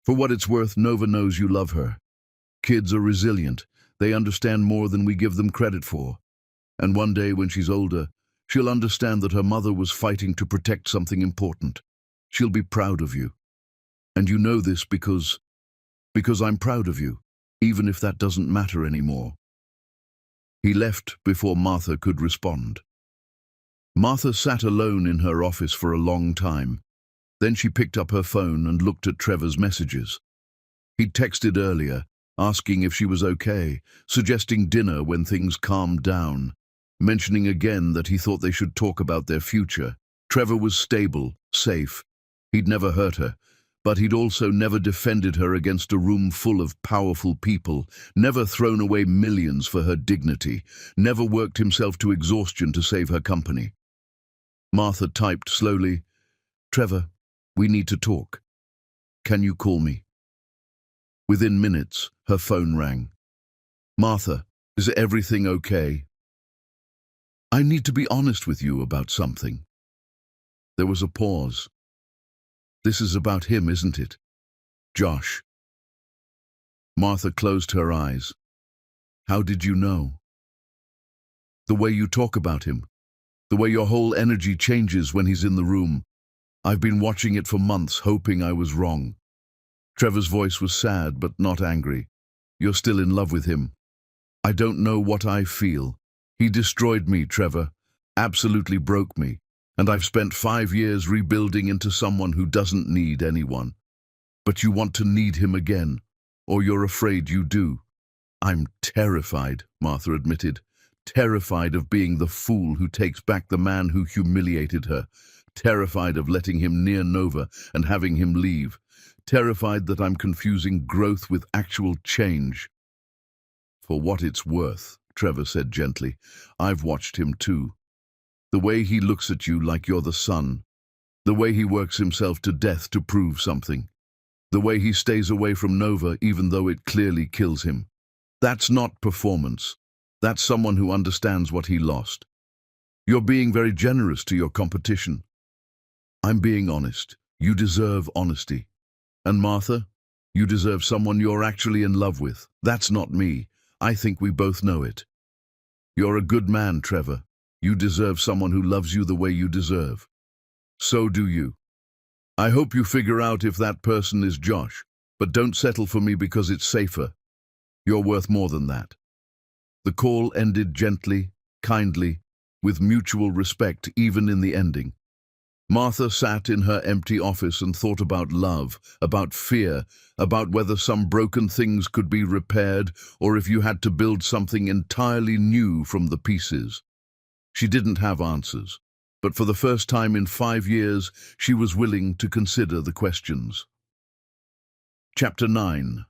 "For what it's worth, Nova knows you love her. Kids are resilient. They understand more than we give them credit for. And one day when she's older, she'll understand that her mother was fighting to protect something important. She'll be proud of you. And you know this because I'm proud of you, even if that doesn't matter anymore." He left before Martha could respond. Martha sat alone in her office for a long time. Then she picked up her phone and looked at Trevor's messages. He'd texted earlier, asking if she was okay, suggesting dinner when things calmed down, mentioning again that he thought they should talk about their future. Trevor was stable, safe. He'd never hurt her, but he'd also never defended her against a room full of powerful people, never thrown away millions for her dignity, never worked himself to exhaustion to save her company. Martha typed slowly, "Trevor, we need to talk. Can you call me?" Within minutes, her phone rang. "Martha, is everything okay? I need to be honest with you about something." There was a pause. "This is about him, isn't it? Josh." Martha closed her eyes. "How did you know?" "The way you talk about him. The way your whole energy changes when he's in the room. I've been watching it for months, hoping I was wrong." Trevor's voice was sad but not angry. "You're still in love with him." "I don't know what I feel. He destroyed me, Trevor. Absolutely broke me. And I've spent 5 years rebuilding into someone who doesn't need anyone. But you want to need him again, or you're afraid you do." "I'm terrified," Martha admitted. "Terrified of being the fool who takes back the man who humiliated her. Terrified of letting him near Nova and having him leave. Terrified that I'm confusing growth with actual change." "For what it's worth," Trevor said gently, "I've watched him too. The way he looks at you like you're the sun. The way he works himself to death to prove something. The way he stays away from Nova even though it clearly kills him. That's not performance. That's someone who understands what he lost. You're being very generous to your competition." "I'm being honest. You deserve honesty." And Martha, you deserve someone you're actually in love with. That's not me. I think we both know it. You're a good man, Trevor. You deserve someone who loves you the way you deserve. So do you. I hope you figure out if that person is Josh, but don't settle for me because it's safer. You're worth more than that. The call ended gently, kindly, with mutual respect even in the ending. Martha sat in her empty office and thought about love, about fear, about whether some broken things could be repaired or if you had to build something entirely new from the pieces. She didn't have answers, but for the first time in 5 years, she was willing to consider the questions. Chapter 9.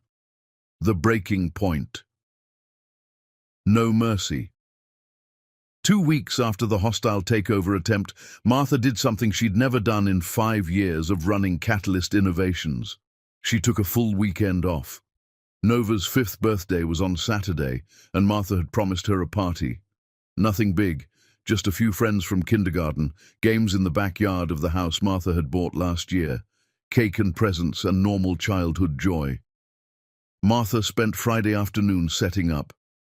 The Breaking Point. No mercy. 2 weeks after the hostile takeover attempt, Martha did something she'd never done in 5 years of running Catalyst Innovations. She took a full weekend off. Nova's 5th birthday was on Saturday, and Martha had promised her a party. Nothing big, just a few friends from kindergarten, games in the backyard of the house Martha had bought last year, cake and presents and normal childhood joy. Martha spent Friday afternoon setting up.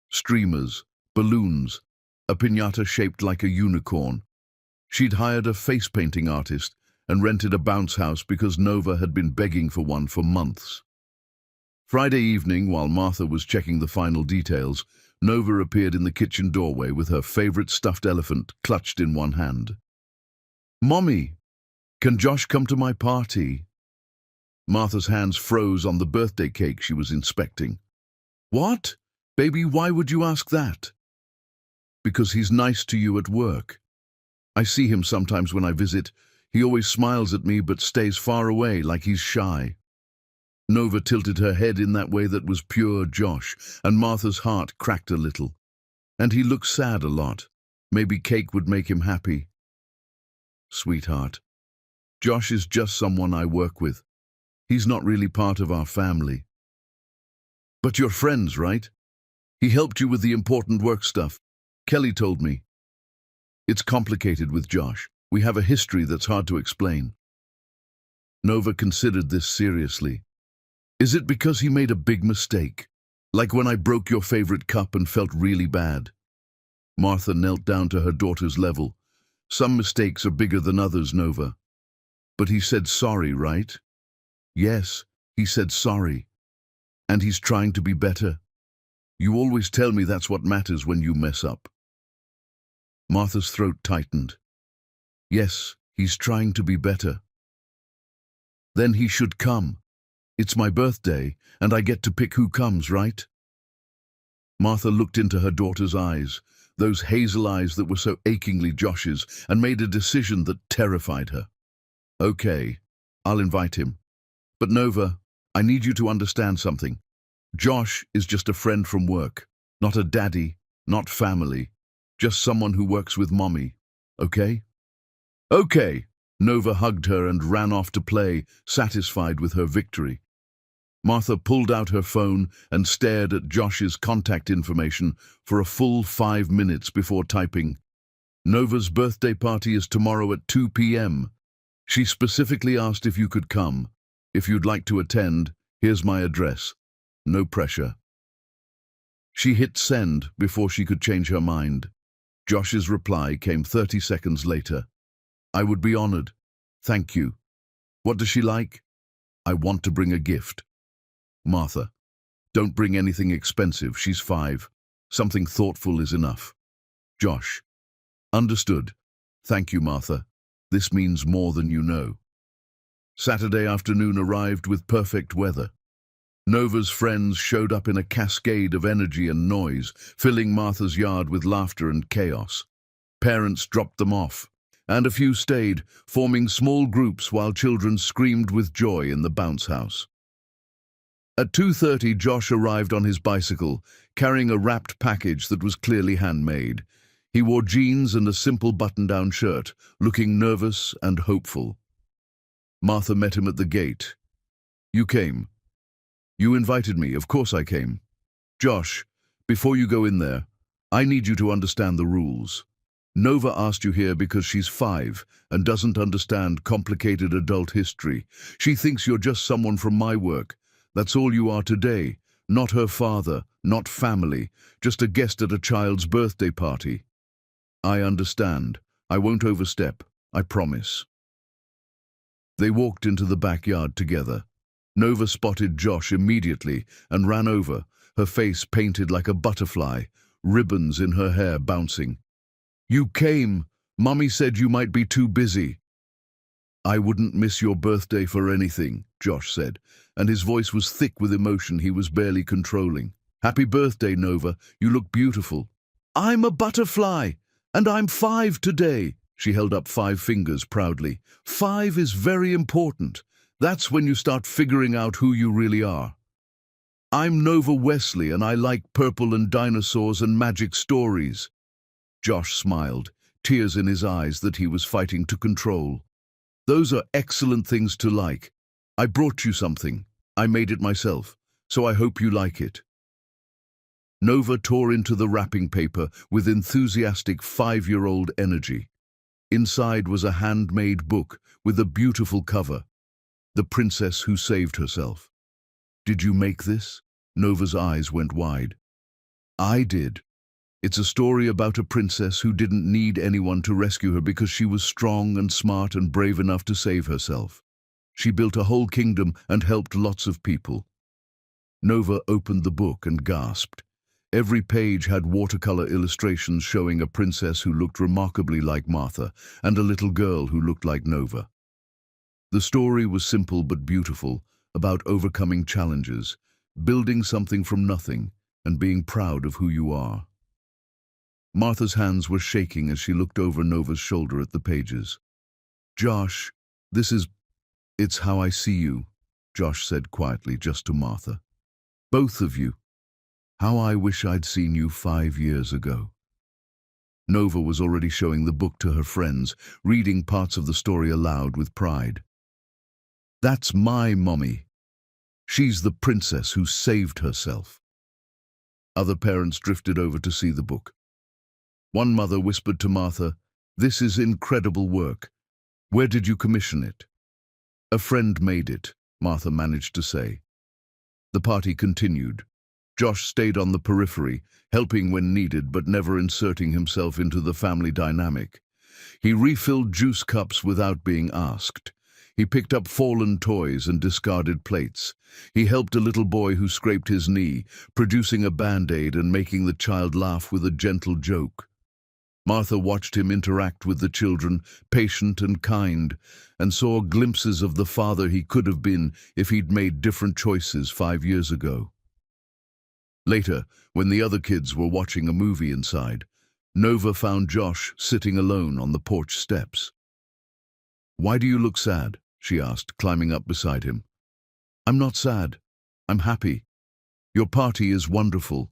Streamers, balloons, a piñata shaped like a unicorn. She'd hired a face-painting artist and rented a bounce house because Nova had been begging for one for months. Friday evening, while Martha was checking the final details, Nova appeared in the kitchen doorway with her favorite stuffed elephant clutched in one hand. "Mommy, can Josh come to my party?" Martha's hands froze on the birthday cake she was inspecting. "What? Baby, why would you ask that?" "Because he's nice to you at work. I see him sometimes when I visit. He always smiles at me but stays far away like he's shy." Nova tilted her head in that way that was pure Josh, and Martha's heart cracked a little. "And he looks sad a lot. Maybe cake would make him happy." "Sweetheart, Josh is just someone I work with. He's not really part of our family." "But you're friends, right? He helped you with the important work stuff. Kelly told me." "It's complicated with Josh. We have a history that's hard to explain." Nova considered this seriously. "Is it because he made a big mistake? Like when I broke your favorite cup and felt really bad?" Martha knelt down to her daughter's level. "Some mistakes are bigger than others, Nova." "But he said sorry, right?" "Yes, he said sorry. And he's trying to be better. You always tell me that's what matters when you mess up." Martha's throat tightened. "Yes, he's trying to be better." "Then he should come. It's my birthday, and I get to pick who comes, right?" Martha looked into her daughter's eyes, those hazel eyes that were so achingly Josh's, and made a decision that terrified her. "Okay, I'll invite him. But Nova, I need you to understand something. Josh is just a friend from work, not a daddy, not family. Just someone who works with Mommy, okay?" "Okay." Nova hugged her and ran off to play, satisfied with her victory. Martha pulled out her phone and stared at Josh's contact information for a full 5 minutes before typing, "Nova's birthday party is tomorrow at 2 p.m. She specifically asked if you could come. If you'd like to attend, here's my address. No pressure." She hit send before she could change her mind. Josh's reply came 30 seconds later. "I would be honored. Thank you. What does she like?" "I want to bring a gift." "Martha, don't bring anything expensive. She's 5. Something thoughtful is enough." Josh, "Understood. Thank you, Martha. This means more than you know." Saturday afternoon arrived with perfect weather. Nova's friends showed up in a cascade of energy and noise, filling Martha's yard with laughter and chaos. Parents dropped them off, and a few stayed, forming small groups while children screamed with joy in the bounce house. At 2:30, Josh arrived on his bicycle, carrying a wrapped package that was clearly handmade. He wore jeans and a simple button-down shirt, looking nervous and hopeful. Martha met him at the gate. "You came. You invited me. Of course I came. Josh, before you go in there, I need you to understand the rules. Nova asked you here because she's 5 and doesn't understand complicated adult history. She thinks you're just someone from my work. That's all you are today. Not her father, not family, just a guest at a child's birthday party. I understand. I won't overstep. I promise. They walked into the backyard together. Nova spotted Josh immediately and ran over, her face painted like a butterfly, ribbons in her hair bouncing. You came. Mummy said you might be too busy. I wouldn't miss your birthday for anything, Josh said, and his voice was thick with emotion he was barely controlling. Happy birthday, Nova. You look beautiful. I'm a butterfly, and I'm 5 today. She held up 5 fingers proudly. 5 is very important. That's when you start figuring out who you really are. I'm Nova Wesley, and I like purple and dinosaurs and magic stories. Josh smiled, tears in his eyes that he was fighting to control. Those are excellent things to like. I brought you something. I made it myself, so I hope you like it. Nova tore into the wrapping paper with enthusiastic 5-year-old energy. Inside was a handmade book with a beautiful cover. The Princess Who Saved Herself. Did you make this? Nova's eyes went wide. I did. It's a story about a princess who didn't need anyone to rescue her because she was strong and smart and brave enough to save herself. She built a whole kingdom and helped lots of people. Nova opened the book and gasped. Every page had watercolor illustrations showing a princess who looked remarkably like Martha and a little girl who looked like Nova. The story was simple but beautiful, about overcoming challenges, building something from nothing, and being proud of who you are. Martha's hands were shaking as she looked over Nova's shoulder at the pages. Josh, it's how I see you, Josh said quietly just to Martha. Both of you. How I wish I'd seen you 5 years ago. Nova was already showing the book to her friends, reading parts of the story aloud with pride. That's my mommy. She's the princess who saved herself. Other parents drifted over to see the book. One mother whispered to Martha, "This is incredible work. Where did you commission it?" "A friend made it," Martha managed to say. The party continued. Josh stayed on the periphery, helping when needed but never inserting himself into the family dynamic. He refilled juice cups without being asked. He picked up fallen toys and discarded plates. He helped a little boy who scraped his knee, producing a band-aid and making the child laugh with a gentle joke. Martha watched him interact with the children, patient and kind, and saw glimpses of the father he could have been if he'd made different choices 5 years ago. Later, when the other kids were watching a movie inside, Nova found Josh sitting alone on the porch steps. "Why do you look sad?" she asked, climbing up beside him. "I'm not sad. I'm happy. Your party is wonderful,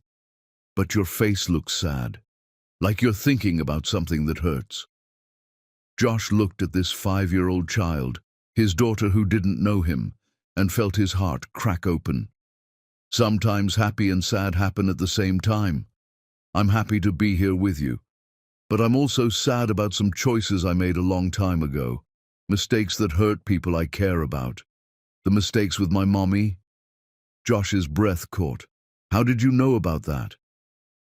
but your face looks sad, like you're thinking about something that hurts." Josh looked at this 5-year-old child, his daughter who didn't know him, and felt his heart crack open. Sometimes happy and sad happen at the same time. I'm happy to be here with you, but I'm also sad about some choices I made a long time ago, mistakes that hurt people I care about. The mistakes with my mommy. Josh's breath caught. "How did you know about that?"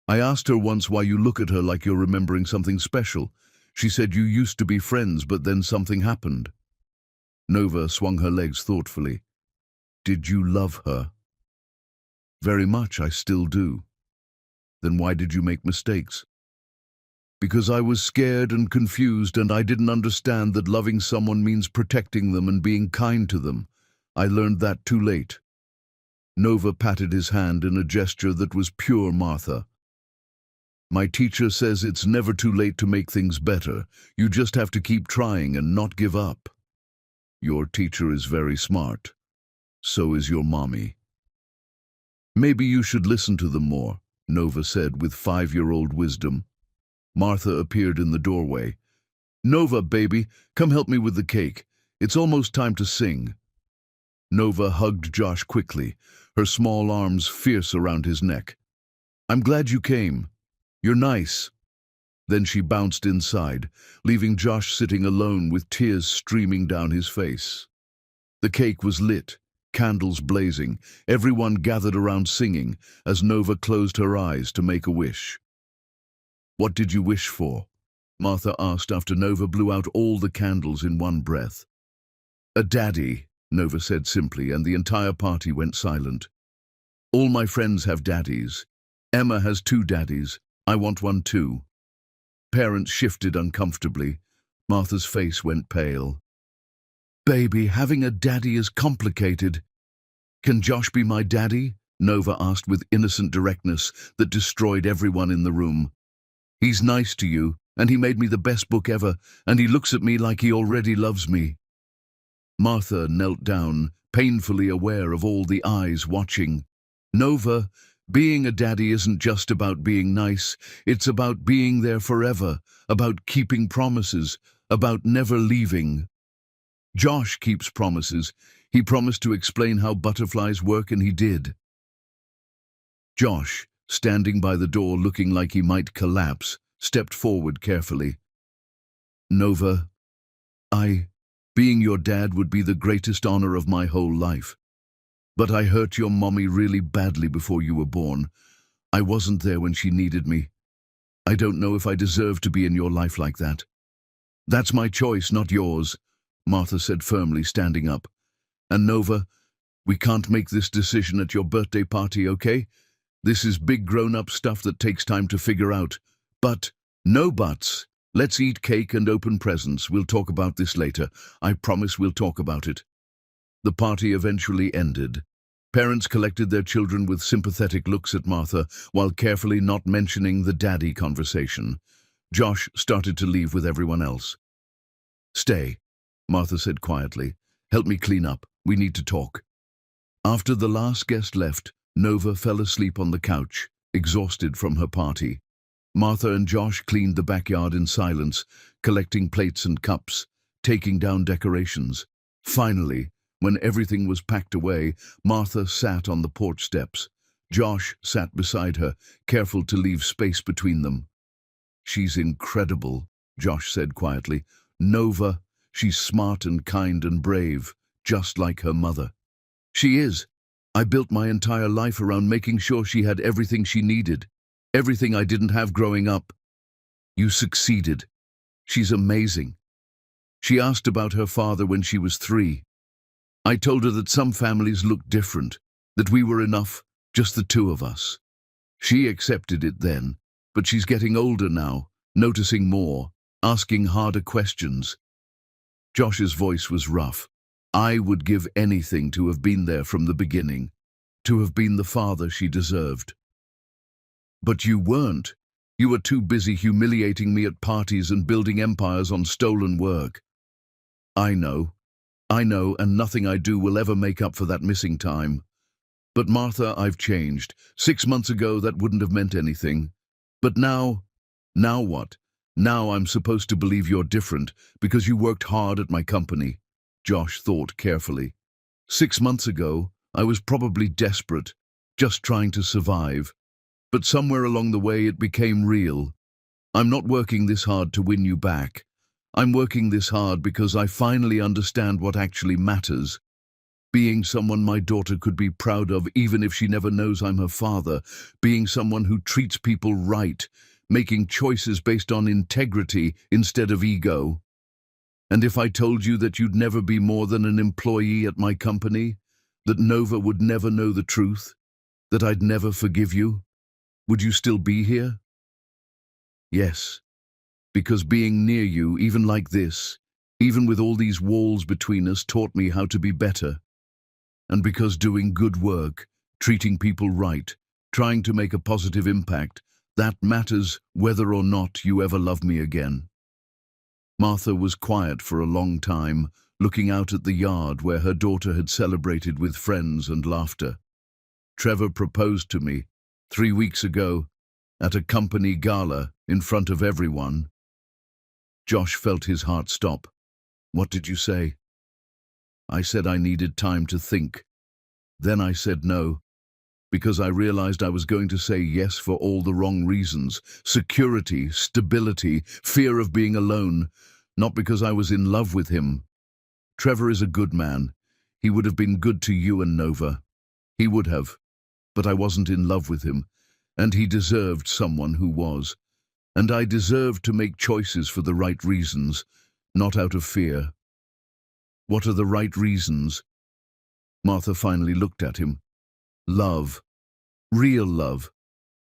"I asked her once why you look at her like you're remembering something special. She said you used to be friends, but then something happened." Nova swung her legs thoughtfully. "Did you love her?" "Very much, I still do." "Then why did you make mistakes?" "Because I was scared and confused, and I didn't understand that loving someone means protecting them and being kind to them. I learned that too late." Nova patted his hand in a gesture that was pure Martha. "My teacher says it's never too late to make things better. You just have to keep trying and not give up." "Your teacher is very smart. So is your mommy." "Maybe you should listen to them more," Nova said with 5-year-old wisdom. Martha appeared in the doorway. "Nova, baby, come help me with the cake. It's almost time to sing." Nova hugged Josh quickly, her small arms fierce around his neck. "I'm glad you came. You're nice." Then she bounced inside, leaving Josh sitting alone with tears streaming down his face. The cake was lit, candles blazing, everyone gathered around singing as Nova closed her eyes to make a wish. "What did you wish for?" Martha asked after Nova blew out all the candles in one breath. "A daddy," Nova said simply, and the entire party went silent. "All my friends have daddies. Emma has 2 daddies. I want one too." Parents shifted uncomfortably. Martha's face went pale. "Baby, having a daddy is complicated." "Can Josh be my daddy?" Nova asked with innocent directness that destroyed everyone in the room. "He's nice to you, and he made me the best book ever, and he looks at me like he already loves me." Martha knelt down, painfully aware of all the eyes watching. "Nova, being a daddy isn't just about being nice, it's about being there forever, about keeping promises, about never leaving." "Josh keeps promises. He promised to explain how butterflies work, and he did." Josh, standing by the door looking like he might collapse, stepped forward carefully. "Nova, being your dad would be the greatest honor of my whole life. But I hurt your mommy really badly before you were born. I wasn't there when she needed me. I don't know if I deserve to be in your life like that." "That's my choice, not yours," Martha said firmly, standing up. "And Nova, we can't make this decision at your birthday party, okay? This is big grown-up stuff that takes time to figure out. But, no buts. Let's eat cake and open presents. We'll talk about this later. I promise we'll talk about it." The party eventually ended. Parents collected their children with sympathetic looks at Martha while carefully not mentioning the daddy conversation. Josh started to leave with everyone else. "Stay," Martha said quietly. "Help me clean up. We need to talk." After the last guest left, Nova fell asleep on the couch, exhausted from her party. Martha and Josh cleaned the backyard in silence, collecting plates and cups, taking down decorations. Finally, when everything was packed away, Martha sat on the porch steps. Josh sat beside her, careful to leave space between them. "She's incredible," Josh said quietly. "Nova, she's smart and kind and brave, just like her mother." "She is. I built my entire life around making sure she had everything she needed. Everything I didn't have growing up." "You succeeded. She's amazing." She asked about her father when she was 3. I told her that some families looked different, that we were enough, just the 2 of us. She accepted it then, but she's getting older now, noticing more, asking harder questions. Josh's voice was rough. I would give anything to have been there from the beginning, to have been the father she deserved. "But you weren't. You were too busy humiliating me at parties and building empires on stolen work." I know, and nothing I do will ever make up for that missing time. But Martha, I've changed. 6 months ago, that wouldn't have meant anything. But now what? Now I'm supposed to believe you're different because you worked hard at my company." Josh thought carefully. 6 months ago, I was probably desperate, just trying to survive. But somewhere along the way, it became real. I'm not working this hard to win you back. I'm working this hard because I finally understand what actually matters. Being someone my daughter could be proud of even if she never knows I'm her father. Being someone who treats people right, making choices based on integrity instead of ego. And if I told you that you'd never be more than an employee at my company, that Nova would never know the truth, that I'd never forgive you, would you still be here? Yes, because being near you, even like this, even with all these walls between us, taught me how to be better. And because doing good work, treating people right, trying to make a positive impact, that matters whether or not you ever love me again." Martha was quiet for a long time, looking out at the yard where her daughter had celebrated with friends and laughter. "Trevor proposed to me 3 weeks ago at a company gala in front of everyone." Josh felt his heart stop. "What did you say?" "I said I needed time to think. Then I said no. Because I realized I was going to say yes for all the wrong reasons. Security, stability, fear of being alone. Not because I was in love with him. Trevor is a good man. He would have been good to you and Nova. He would have. But I wasn't in love with him. And he deserved someone who was. And I deserved to make choices for the right reasons, not out of fear. What are the right reasons? Martha finally looked at him. Love. Real love.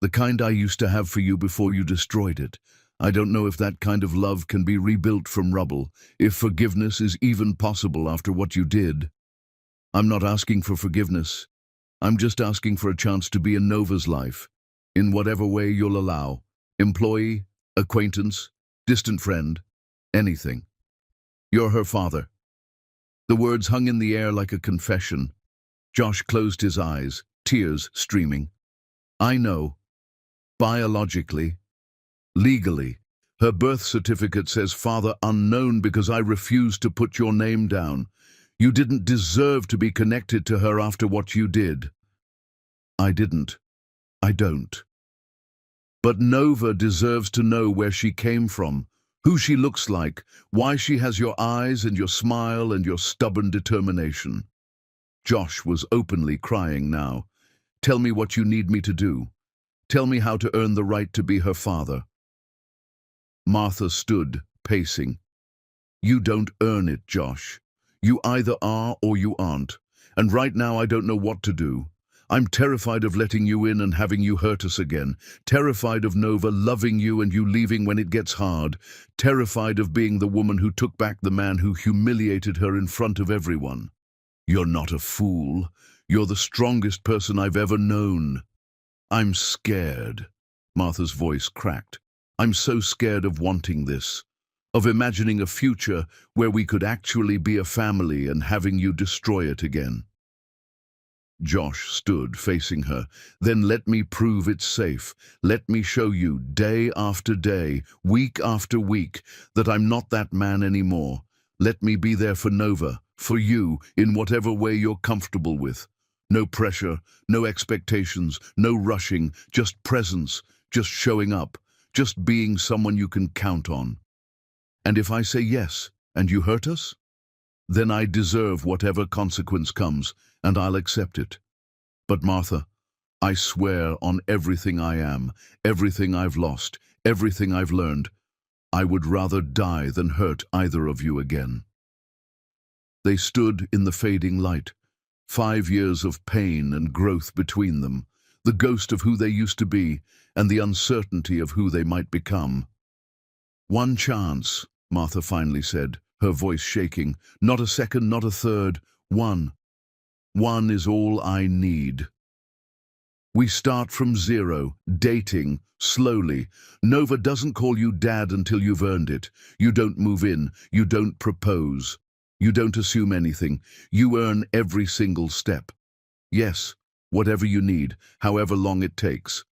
The kind I used to have for you before you destroyed it. I don't know if that kind of love can be rebuilt from rubble, if forgiveness is even possible after what you did. I'm not asking for forgiveness. I'm just asking for a chance to be in Nova's life, in whatever way you'll allow. Employee, acquaintance, distant friend, anything. You're her father. The words hung in the air like a confession. Josh closed his eyes, tears streaming. I know. Biologically. Legally. Her birth certificate says father unknown because I refused to put your name down. You didn't deserve to be connected to her after what you did. I didn't. I don't. But Nova deserves to know where she came from, who she looks like, why she has your eyes and your smile and your stubborn determination. Josh was openly crying now. Tell me what you need me to do. Tell me how to earn the right to be her father. Martha stood, pacing. You don't earn it, Josh. You either are or you aren't. And right now I don't know what to do. I'm terrified of letting you in and having you hurt us again. Terrified of Nova loving you and you leaving when it gets hard. Terrified of being the woman who took back the man who humiliated her in front of everyone. You're not a fool. You're the strongest person I've ever known. I'm scared. Martha's voice cracked. I'm so scared of wanting this. Of imagining a future where we could actually be a family and having you destroy it again. Josh stood facing her. Then let me prove it's safe. Let me show you day after day, week after week, that I'm not that man anymore. Let me be there for Nova, for you, in whatever way you're comfortable with. No pressure, no expectations, no rushing, just presence, just showing up, just being someone you can count on. And if I say yes, and you hurt us, then I deserve whatever consequence comes, and I'll accept it. But Martha, I swear on everything I am, everything I've lost, everything I've learned, I would rather die than hurt either of you again. They stood in the fading light, 5 years of pain and growth between them, the ghost of who they used to be and the uncertainty of who they might become. One chance, Martha finally said, her voice shaking. Not a second, not a third. One. One is all I need. We start from zero, dating, slowly. Nova doesn't call you dad until you've earned it. You don't move in. You don't propose. You don't assume anything. You earn every single step. Yes, whatever you need, however long it takes.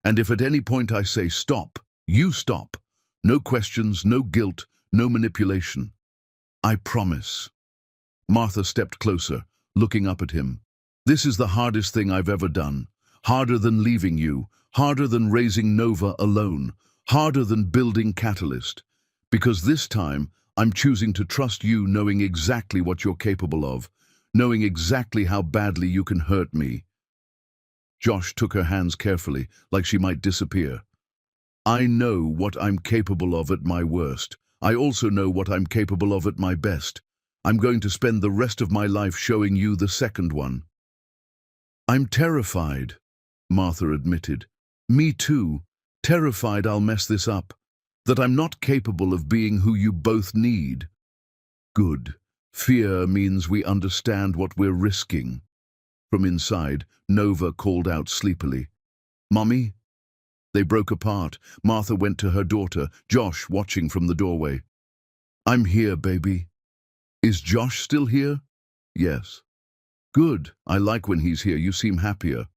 And if at any point I say stop, you stop. No questions, no guilt, no manipulation. I promise. Martha stepped closer, looking up at him. This is the hardest thing I've ever done. Harder than leaving you, harder than raising Nova alone, harder than building Catalyst. Because this time, I'm choosing to trust you knowing exactly what you're capable of, knowing exactly how badly you can hurt me. Josh took her hands carefully, like she might disappear. I know what I'm capable of at my worst. I also know what I'm capable of at my best. I'm going to spend the rest of my life showing you the second one. I'm terrified, Martha admitted. Me too. Terrified I'll mess this up. That I'm not capable of being who you both need. Good. Fear means we understand what we're risking. From inside, Nova called out sleepily. Mummy? They broke apart. Martha went to her daughter, Josh watching from the doorway. I'm here, baby. Is Josh still here? Yes. Good. I like when he's here. You seem happier.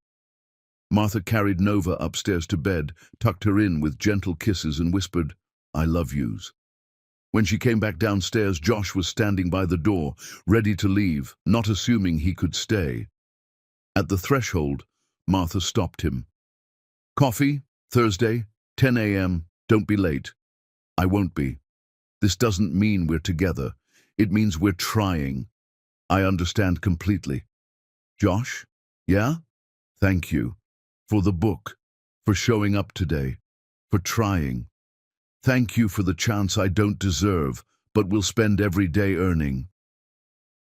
Martha carried Nova upstairs to bed, tucked her in with gentle kisses and whispered, I love yous. When she came back downstairs, Josh was standing by the door, ready to leave, not assuming he could stay. At the threshold, Martha stopped him. Coffee, Thursday, 10 a.m. Don't be late. I won't be. This doesn't mean we're together. It means we're trying. I understand completely. Josh? Yeah? Thank you. For the book. For showing up today. For trying. Thank you for the chance I don't deserve, but will spend every day earning.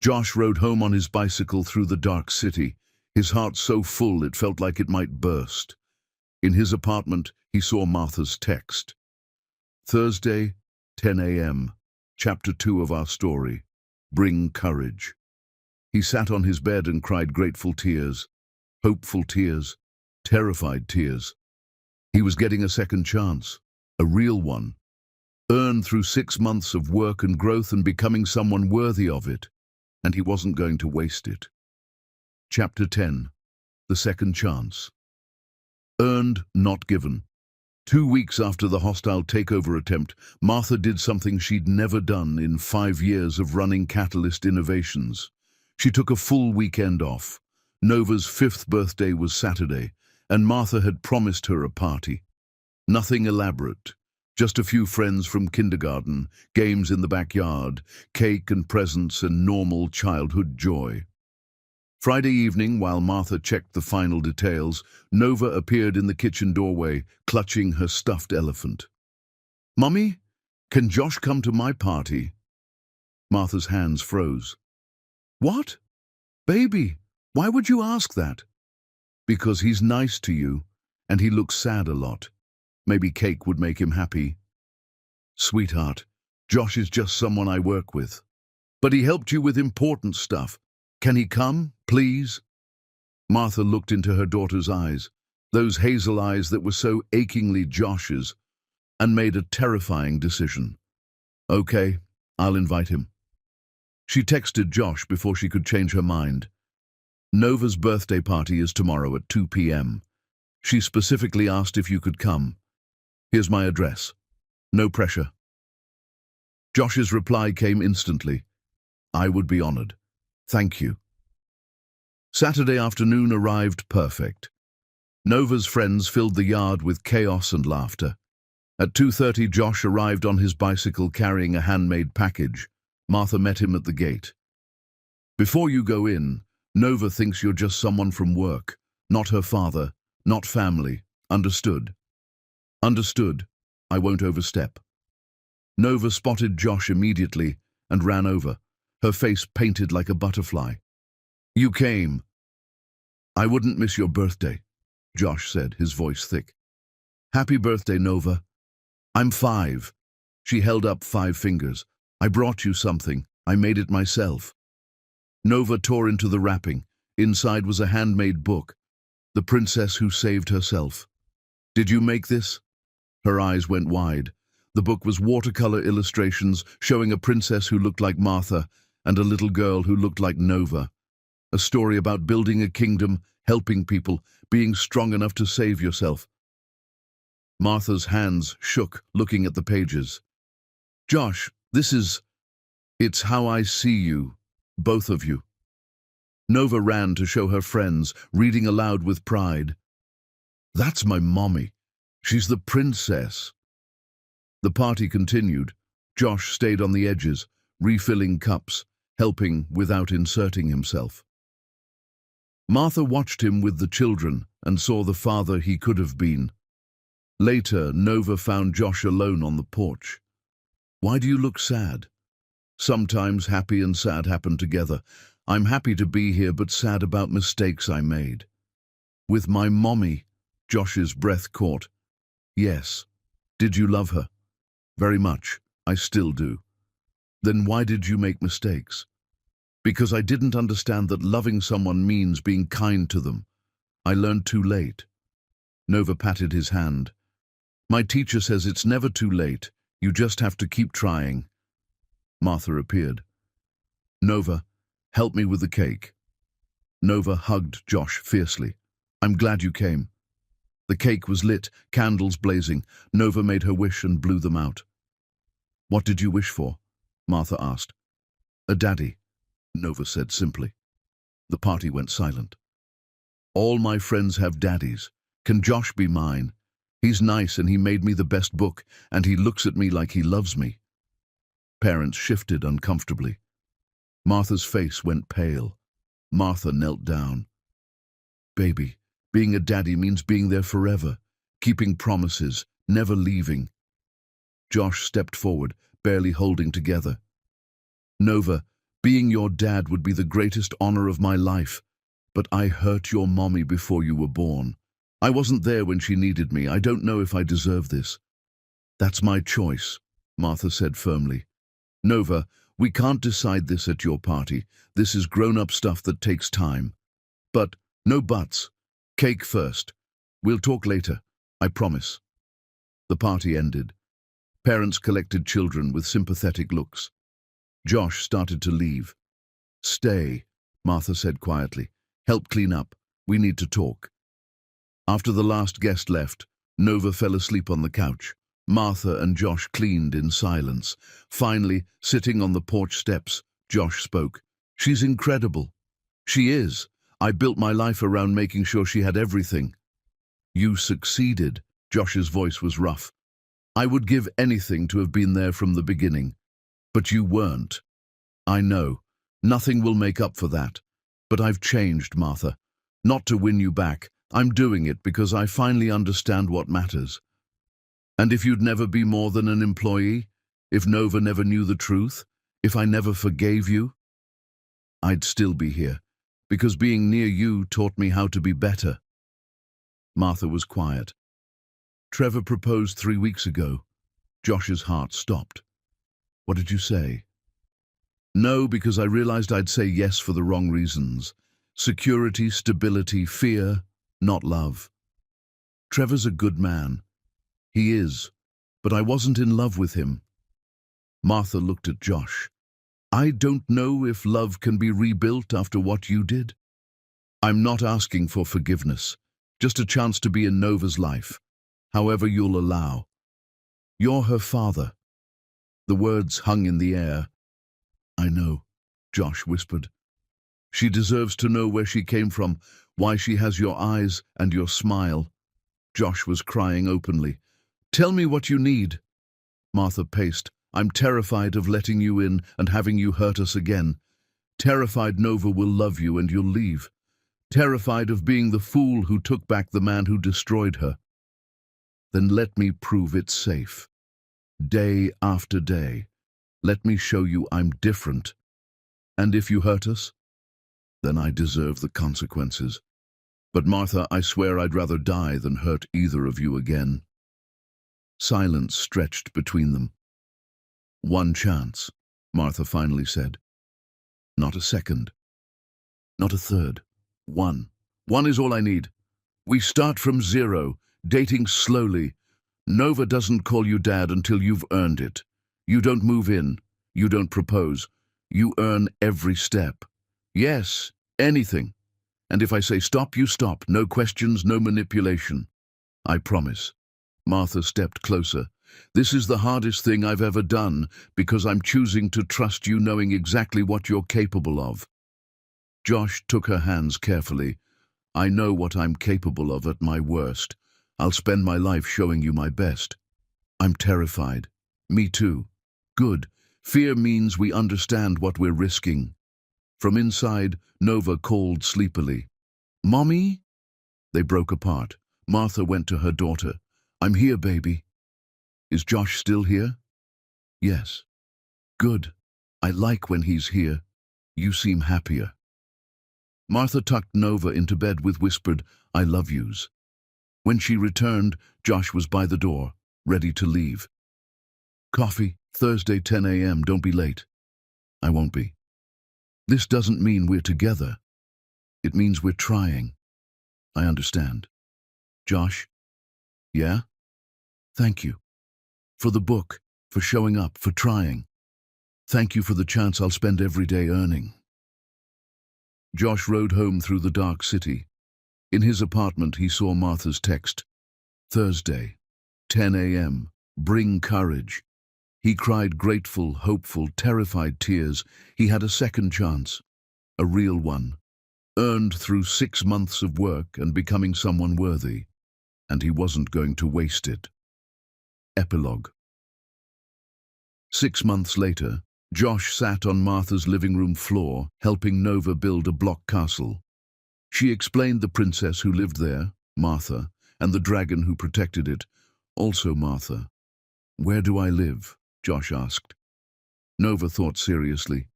Josh rode home on his bicycle through the dark city, his heart so full it felt like it might burst. In his apartment, he saw Martha's text. Thursday, 10 a.m. Chapter 2 of our story. Bring courage. He sat on his bed and cried grateful tears, hopeful tears, terrified tears. He was getting a second chance, a real one, earned through 6 months of work and growth and becoming someone worthy of it, and he wasn't going to waste it. Chapter 10. The Second Chance. Earned, not given. 2 weeks after the hostile takeover attempt, Martha did something she'd never done in 5 years of running Catalyst Innovations. She took a full weekend off. Nova's 5th birthday was Saturday, and Martha had promised her a party. Nothing elaborate, just a few friends from kindergarten, games in the backyard, cake and presents and normal childhood joy. Friday evening, while Martha checked the final details, Nova appeared in the kitchen doorway, clutching her stuffed elephant. "Mummy, can Josh come to my party?" Martha's hands froze. "What? Baby, why would you ask that?" "Because he's nice to you, and he looks sad a lot. Maybe cake would make him happy." "Sweetheart, Josh is just someone I work with. But he helped you with important stuff. Can he come, please?" Martha looked into her daughter's eyes, those hazel eyes that were so achingly Josh's, and made a terrifying decision. "Okay, I'll invite him." She texted Josh before she could change her mind. "Nova's birthday party is tomorrow at 2 p.m. She specifically asked if you could come. Here's my address. No pressure." Josh's reply came instantly. "I would be honored. Thank you." Saturday afternoon arrived perfect. Nova's friends filled the yard with chaos and laughter. At 2:30, Josh arrived on his bicycle carrying a handmade package. Martha met him at the gate. "Before you go in, Nova thinks you're just someone from work, not her father, not family. Understood?" "Understood. I won't overstep." Nova spotted Josh immediately and ran over, her face painted like a butterfly. "You came." "I wouldn't miss your birthday," Josh said, his voice thick. "Happy birthday, Nova. I'm 5. She held up 5 fingers. "I brought you something. I made it myself." Nova tore into the wrapping. Inside was a handmade book, The Princess Who Saved Herself. "Did you make this?" Her eyes went wide. The book was watercolor illustrations showing a princess who looked like Martha and a little girl who looked like Nova. A story about building a kingdom, helping people, being strong enough to save yourself. Martha's hands shook, looking at the pages. "Josh, it's how I see you, both of you." Nova ran to show her friends, reading aloud with pride. "That's my mommy. She's the princess." The party continued. Josh stayed on the edges, refilling cups, helping without inserting himself. Martha watched him with the children and saw the father he could have been. Later, Nova found Josh alone on the porch. "Why do you look sad?" "Sometimes happy and sad happen together. I'm happy to be here but sad about mistakes I made." "With my mommy," Josh's breath caught. "Yes." "Did you love her?" "Very much. I still do." "Then why did you make mistakes?" "Because I didn't understand that loving someone means being kind to them. I learned too late." Nova patted his hand. "My teacher says it's never too late. You just have to keep trying." Martha appeared. "Nova, help me with the cake." Nova hugged Josh fiercely. "I'm glad you came." The cake was lit, candles blazing. Nova made her wish and blew them out. "What did you wish for?" Martha asked. "A daddy," Nova said simply. The party went silent. All my friends have daddies. Can Josh be mine? He's nice and he made me the best book, and he looks at me like he loves me. Parents shifted uncomfortably. Martha's face went pale. Martha knelt down. Baby, being a daddy means being there forever, keeping promises, never leaving. Josh stepped forward, barely holding together. Nova, being your dad would be the greatest honor of my life, but I hurt your mommy before you were born. I wasn't there when she needed me. I don't know if I deserve this. That's my choice, Martha said firmly. Nova, we can't decide this at your party. This is grown-up stuff that takes time. But, no buts. Cake first. We'll talk later. I promise. The party ended. Parents collected children with sympathetic looks. Josh started to leave. Stay, Martha said quietly. Help clean up. We need to talk. After the last guest left, Nova fell asleep on the couch. Martha and Josh cleaned in silence. Finally, sitting on the porch steps, Josh spoke. She's incredible. She is. I built my life around making sure she had everything. You succeeded. Josh's voice was rough. I would give anything to have been there from the beginning. But you weren't. I know. Nothing will make up for that. But I've changed, Martha. Not to win you back. I'm doing it because I finally understand what matters. And if you'd never be more than an employee, if Nova never knew the truth, if I never forgave you, I'd still be here, because being near you taught me how to be better. Martha was quiet. Trevor proposed 3 weeks ago. Josh's heart stopped. What did you say? No, because I realized I'd say yes for the wrong reasons. Security, stability, fear, not love. Trevor's a good man. He is, but I wasn't in love with him. Martha looked at Josh. I don't know if love can be rebuilt after what you did. I'm not asking for forgiveness, just a chance to be in Nova's life, however you'll allow. You're her father. The words hung in the air. I know, Josh whispered. She deserves to know where she came from, why she has your eyes and your smile. Josh was crying openly. Tell me what you need. Martha paced. I'm terrified of letting you in and having you hurt us again. Terrified Nova will love you and you'll leave. Terrified of being the fool who took back the man who destroyed her. Then let me prove it's safe. Day after day. Let me show you I'm different. And if you hurt us, then I deserve the consequences. But Martha, I swear I'd rather die than hurt either of you again. Silence stretched between them. One chance, Martha finally said. Not a second. Not a third. One. One is all I need. We start from zero, dating slowly. Nova doesn't call you dad until you've earned it. You don't move in. You don't propose. You earn every step. Yes, anything. And if I say stop, you stop. No questions, no manipulation. I promise. Martha stepped closer. This is the hardest thing I've ever done, because I'm choosing to trust you knowing exactly what you're capable of. Josh took her hands carefully. I know what I'm capable of at my worst. I'll spend my life showing you my best. I'm terrified. Me too. Good. Fear means we understand what we're risking. From inside, Nova called sleepily. Mommy? They broke apart. Martha went to her daughter. I'm here, baby. Is Josh still here? Yes. Good. I like when he's here. You seem happier. Martha tucked Nova into bed with whispered, I love yous. When she returned, Josh was by the door, ready to leave. Coffee, Thursday 10 a.m. Don't be late. I won't be. This doesn't mean we're together. It means we're trying. I understand. Josh? Yeah? Thank you. For the book, for showing up, for trying. Thank you for the chance I'll spend every day earning. Josh rode home through the dark city. In his apartment, he saw Martha's text. Thursday, 10 a.m. Bring courage. He cried grateful, hopeful, terrified tears. He had a second chance. A real one. earned through 6 months of work and becoming someone worthy, and he wasn't going to waste it. Epilogue. 6 months later, Josh sat on Martha's living room floor, helping Nova build a block castle. She explained the princess who lived there, Martha, and the dragon who protected it, also Martha. "Where do I live?" Josh asked. Nova thought seriously.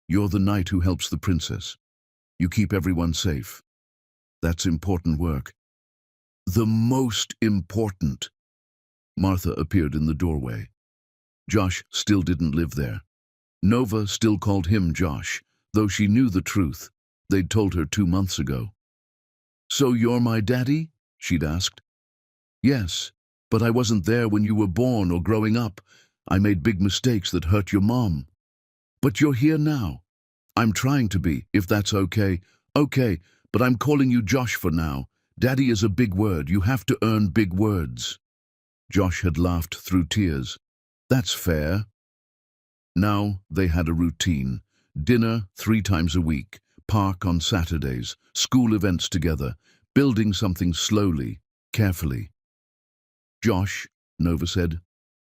"You're the knight who helps the princess. You keep everyone safe. That's important work." "The most important." Martha appeared in the doorway. Josh still didn't live there. Nova still called him Josh, though she knew the truth. They'd told her 2 months ago. "So you're my daddy?" she'd asked. "Yes, but I wasn't there when you were born or growing up. I made big mistakes that hurt your mom. But you're here now. I'm trying to be, if that's okay." "Okay, but I'm calling you Josh for now. Daddy is a big word. You have to earn big words." Josh had laughed through tears. "That's fair." Now they had a routine. Dinner 3 times a week, park on Saturdays, school events together, building something slowly, carefully. "Josh," Nova said,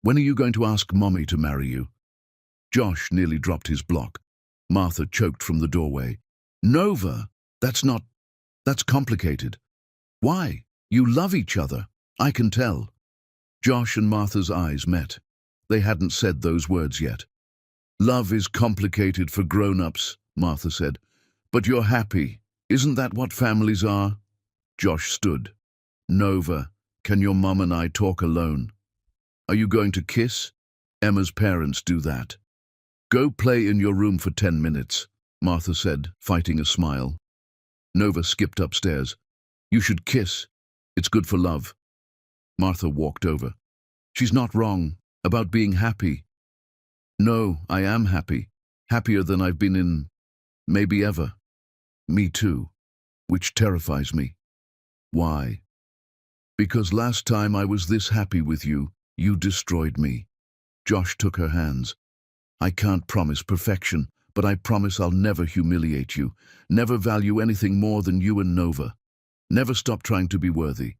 "when are you going to ask Mommy to marry you?" Josh nearly dropped his block. Martha choked from the doorway. "Nova, that's complicated." "Why? You love each other. I can tell." Josh and Martha's eyes met. They hadn't said those words yet. "Love is complicated for grown-ups," Martha said. "But you're happy. Isn't that what families are?" Josh stood. "Nova, can your mum and I talk alone?" "Are you going to kiss?" "Emma's parents do that." "Go play in your room for 10 minutes, Martha said, fighting a smile. Nova skipped upstairs. "You should kiss. It's good for love." Martha walked over. "She's not wrong about being happy." "No, I am happy. Happier than I've been in maybe ever." "Me too, which terrifies me." "Why?" "Because last time I was this happy with you, you destroyed me." Josh took her hands. "I can't promise perfection, but I promise I'll never humiliate you, never value anything more than you and Nova, never stop trying to be worthy."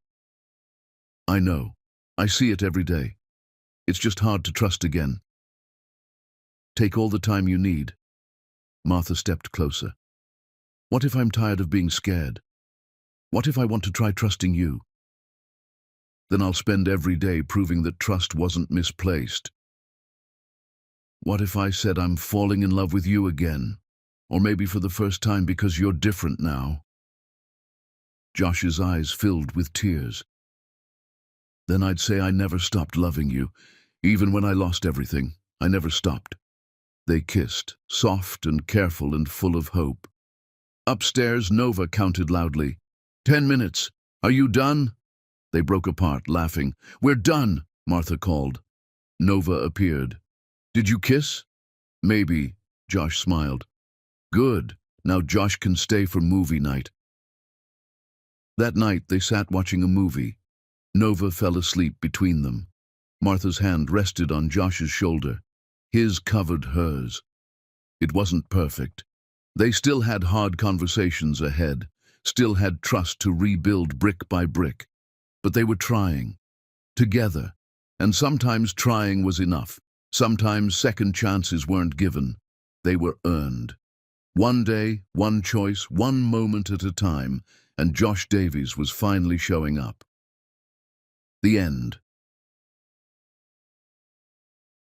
"I know. I see it every day. It's just hard to trust again." "Take all the time you need." Martha stepped closer. "What if I'm tired of being scared? What if I want to try trusting you? Then I'll spend every day proving that trust wasn't misplaced." "What if I said I'm falling in love with you again? Or maybe for the first time because you're different now?" Josh's eyes filled with tears. "Then I'd say I never stopped loving you. Even when I lost everything, I never stopped." They kissed, soft and careful and full of hope. Upstairs, Nova counted loudly. 10 minutes. Are you done?" They broke apart, laughing. "We're done," Martha called. Nova appeared. "Did you kiss?" "Maybe," Josh smiled. "Good. Now Josh can stay for movie night." That night they sat watching a movie. Nova fell asleep between them. Martha's hand rested on Josh's shoulder. His covered hers. It wasn't perfect. They still had hard conversations ahead, still had trust to rebuild brick by brick. But they were trying. Together. And sometimes trying was enough. Sometimes second chances weren't given. They were earned. One day, one choice, one moment at a time, and Josh Davies was finally showing up. The end.